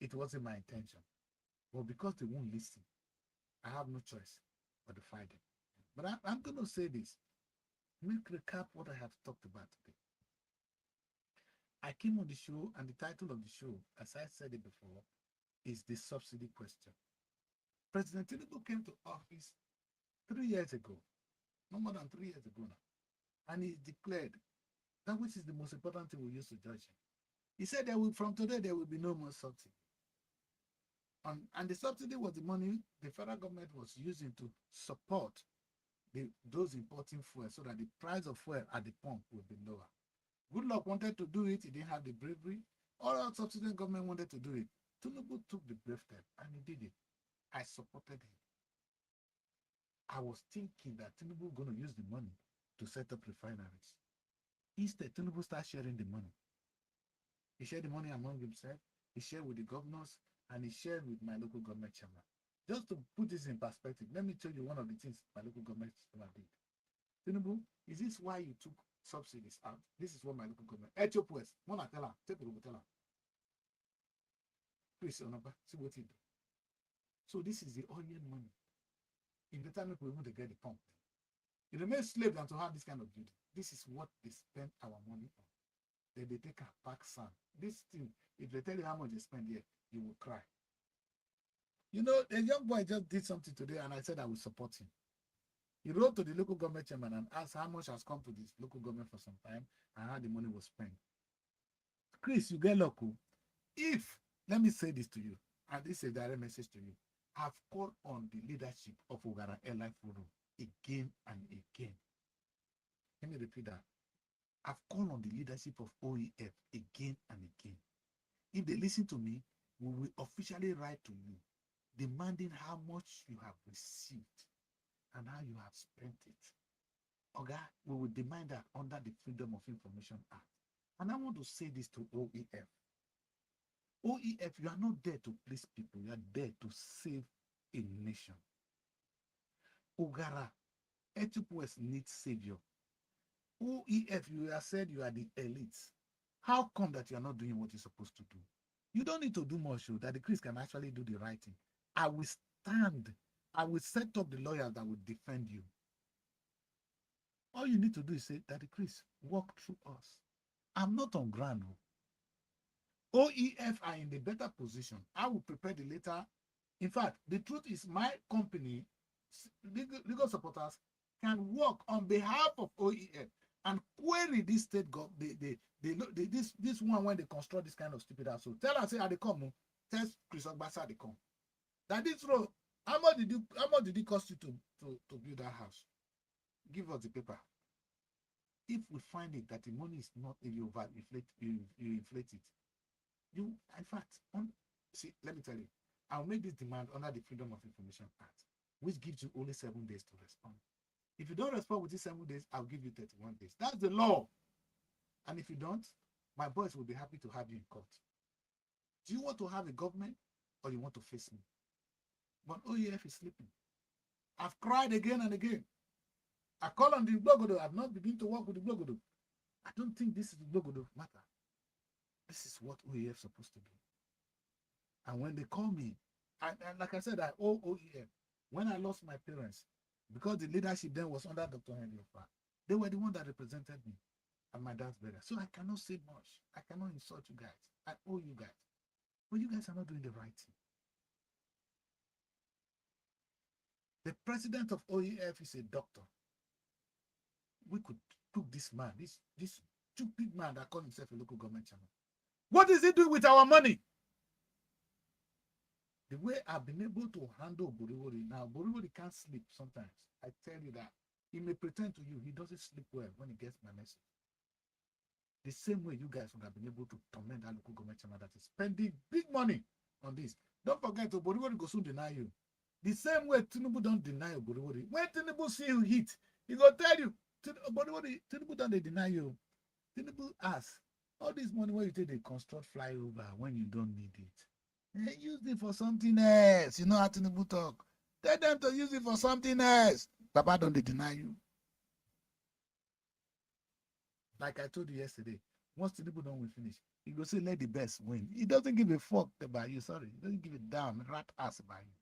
It wasn't my intention. But because they won't listen, I have no choice but to fight them. But I'm going to say this. Let me recap what I have talked about today. I came on the show, and the title of the show, as I said it before, is the subsidy question. President Tinubu came to office 3 years ago, no more than 3 years ago now, and he declared that which is the most important thing we use to judge him. He said from today there will be no more subsidy. And the subsidy was the money the federal government was using to support those importing fuel so that the price of fuel at the pump would be lower. Goodluck wanted to do it. He didn't have the bravery. All our subsidiary government wanted to do it. Tinubu took the brave step and he did it. I supported him. I was thinking that Tinubu was going to use the money to set up refineries. Instead, Tinubu started sharing the money. He shared the money among himself. He shared with the governors. And he shared with my local government chairman. Just to put this in perspective, let me tell you one of the things my local government chairman did. Tinubu, is this why you took subsidies out? This is what my local government. Ethiopia West, Mona tell her, take a tell her. Please, see what he do. So this is the oil money. In the time we want to get the pump. It remains slave than to have this kind of duty. This is what they spend our money on. Then they take a pack sand. This thing, if they tell you how much they spend here, you will cry. You know, a young boy just did something today and I said I will support him. He wrote to the local government chairman and asked how much has come to this local government for some time and how the money was spent. Chris, you get luck. If, let me say this to you, and this is a direct message to you. I've called on the leadership of Ogara Airline Forum again and again. Let me repeat that. I've called on the leadership of OEF again and again. If they listen to me, we will officially write to you, demanding how much you have received and how you have spent it. Okay, we will demand that under the Freedom of Information Act. And I want to say this to OEF. OEF, you are not there to please people. You are there to save a nation. Ogara, Etiopia needs savior. OEF, you have said you are the elites. How come that you are not doing what you're supposed to do? You don't need to do more show that the Chris can actually do the right thing. I will stand. I will set up the lawyers that will defend you. All you need to do is say, Daddy Chris, walk through us. I'm not on ground. OEF are in the better position. I will prepare the letter. In fact, the truth is my company, legal supporters, can work on behalf of OEF and query this state government. This one when they construct this kind of stupid house. So tell us, say, they come. Tell Chris Ogbasa they come. That this road, how much did it cost you to build that house? Give us the paper. If we find it that the money is not, if you inflate it, you, in fact, see, let me tell you, I'll make this demand under the Freedom of Information Act, which gives you only 7 days to respond. If you don't respond within 7 days, I'll give you 31 days. That's the law. And if you don't, my boys will be happy to have you in court. Do you want to have a government or you want to face me? But OEF is sleeping. I've cried again and again. I call on the Blogodo. I've not begun to work with the Blogodo. I don't think this is the Blogodo matter. This is what OEF is supposed to do. And when they call me, and like I said, I owe OEF. When I lost my parents, because the leadership then was under Dr. Henry Ofa, they were the one that represented me at my dad's burial. So I cannot say much. I cannot insult you guys. I owe you guys. But you guys are not doing the right thing. The president of OEF is a doctor. We could took this man, this stupid man that called himself a local government chairman. What is he doing with our money? The way I've been able to handle Boriwori now, Boriwori can't sleep sometimes. I tell you that. He may pretend to you, he doesn't sleep well when he gets my message. The same way you guys would have been able to torment that local government chairman that is spending big money on this. Don't forget, Boriwori will soon deny you. The same way Tinubu don't deny Boriwori. When Tinubu see you hit, he will tell you, Tinubu don't deny you. Tinubu asks, all this money where you take, they construct flyover when you don't need it. They use it for something else. You know how Tinubu talk. Tell them to use it for something else. Papa don't they deny you. Like I told you yesterday, once Tinubu don't finish, he go say let the best win. He doesn't give a fuck about you. Sorry, he doesn't give a damn rat ass about you.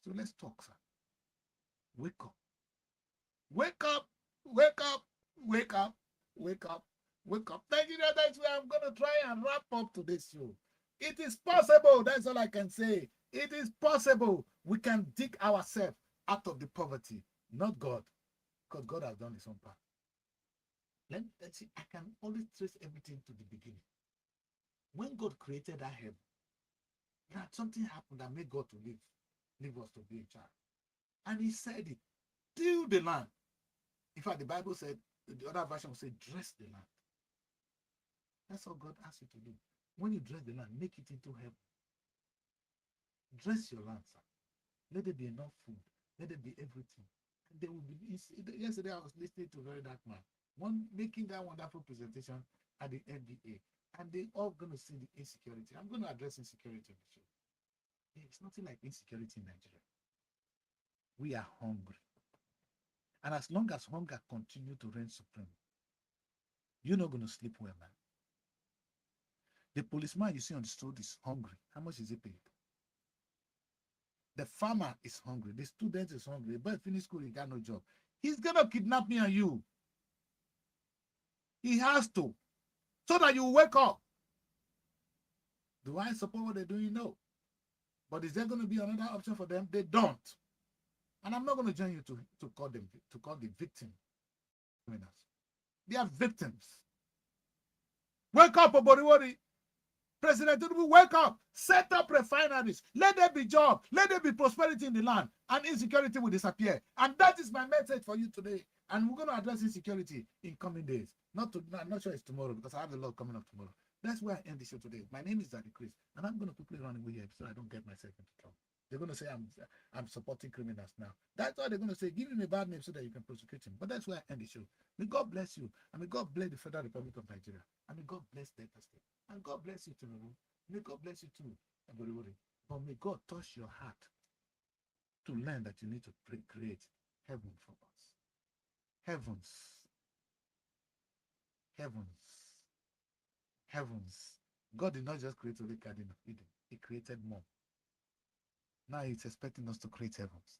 So let's talk, sir. Wake up. Wake up. Wake up. Wake up. Wake up. Wake up. Thank you. That's where I'm going to try and wrap up today's show. It is possible. That's all I can say. It is possible. We can dig ourselves out of the poverty, not God, because God has done his own part. Let's see. I can always trace everything to the beginning. When God created that heaven, something happened that made God to leave us to be in charge. And he said it, till the land. In fact, the Bible said, the other version will say, dress the land. That's all God asks you to do. When you dress the land, make it into heaven. Dress your land, sir. Let there be enough food. Let there be everything. And there will be. Yesterday, I was listening to a very dark man, making that wonderful presentation at the NBA. And they all going to see the insecurity. I'm going to address insecurity on the show. It's nothing like insecurity in Nigeria. We are hungry. And as long as hunger continues to reign supreme, you're not going to sleep well, man. The policeman you see on the street is hungry. How much is he paid? The farmer is hungry. The student is hungry. The boy finished school, he got no job. He's going to kidnap me and you. He has to. So that you wake up. Do I support what they're doing? No. But is there going to be another option for them? They don't. And I'm not going to join you to call the victim criminals. They are victims. Wake up, Oboriwori. President Tinubu, wake up. Set up refineries. Let there be jobs. Let there be prosperity in the land. And insecurity will disappear. And that is my message for you today. And we're going to address insecurity in coming days. I'm not sure it's tomorrow because I have a lot coming up tomorrow. That's where I end the show today. My name is Daddy Chris. And I'm going to quickly run away here so I don't get myself into trouble. They're going to say I'm supporting criminals now. That's why they're going to say, give him a bad name so that you can prosecute him. But that's why I end the show. May God bless you. And may God bless the Federal Republic of Nigeria. And may God bless Delta State. And God bless you too. May God bless you too, everybody. But may God touch your heart to learn that you need to create heaven for us. Heavens. Heavens. Heavens. God did not just create a garden of Eden. He created more. Now he's expecting us to create heavens.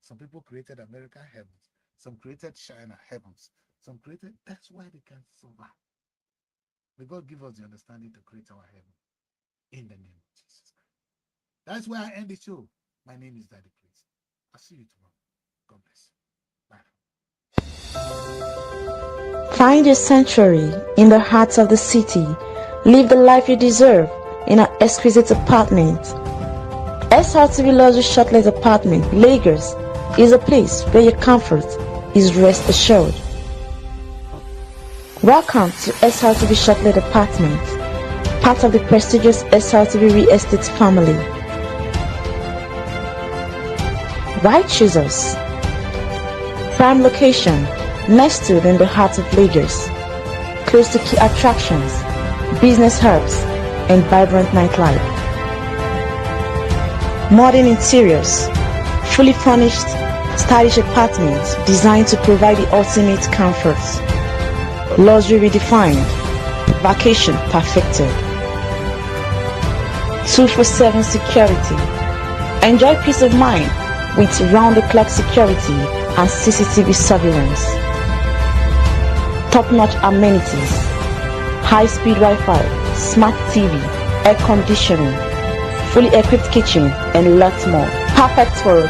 Some people created America heavens. Some created China heavens. Some created, that's why they can survive. May God give us the understanding to create our heaven. In the name of Jesus Christ. That's where I end the show. My name is Daddy Chris. I'll see you tomorrow. God bless you. Bye. Find your sanctuary in the heart of the city. Live the life you deserve in an exquisite apartment. SRTV Luxury Shortlet Apartment, Lagos, is a place where your comfort is rest assured. Welcome to SRTV Shortlet Apartment, part of the prestigious SRTV Real Estate family. Why choose us? Prime location, nestled in the heart of Lagos, close to key attractions, business hubs, and vibrant nightlife. Modern interiors, fully furnished, stylish apartments designed to provide the ultimate comfort. Luxury redefined, vacation perfected. 24/7 security. Enjoy peace of mind with round-the-clock security and CCTV surveillance. Top-notch amenities, high-speed Wi-Fi, smart TV, air conditioning, fully equipped kitchen, and lots more. Perfect for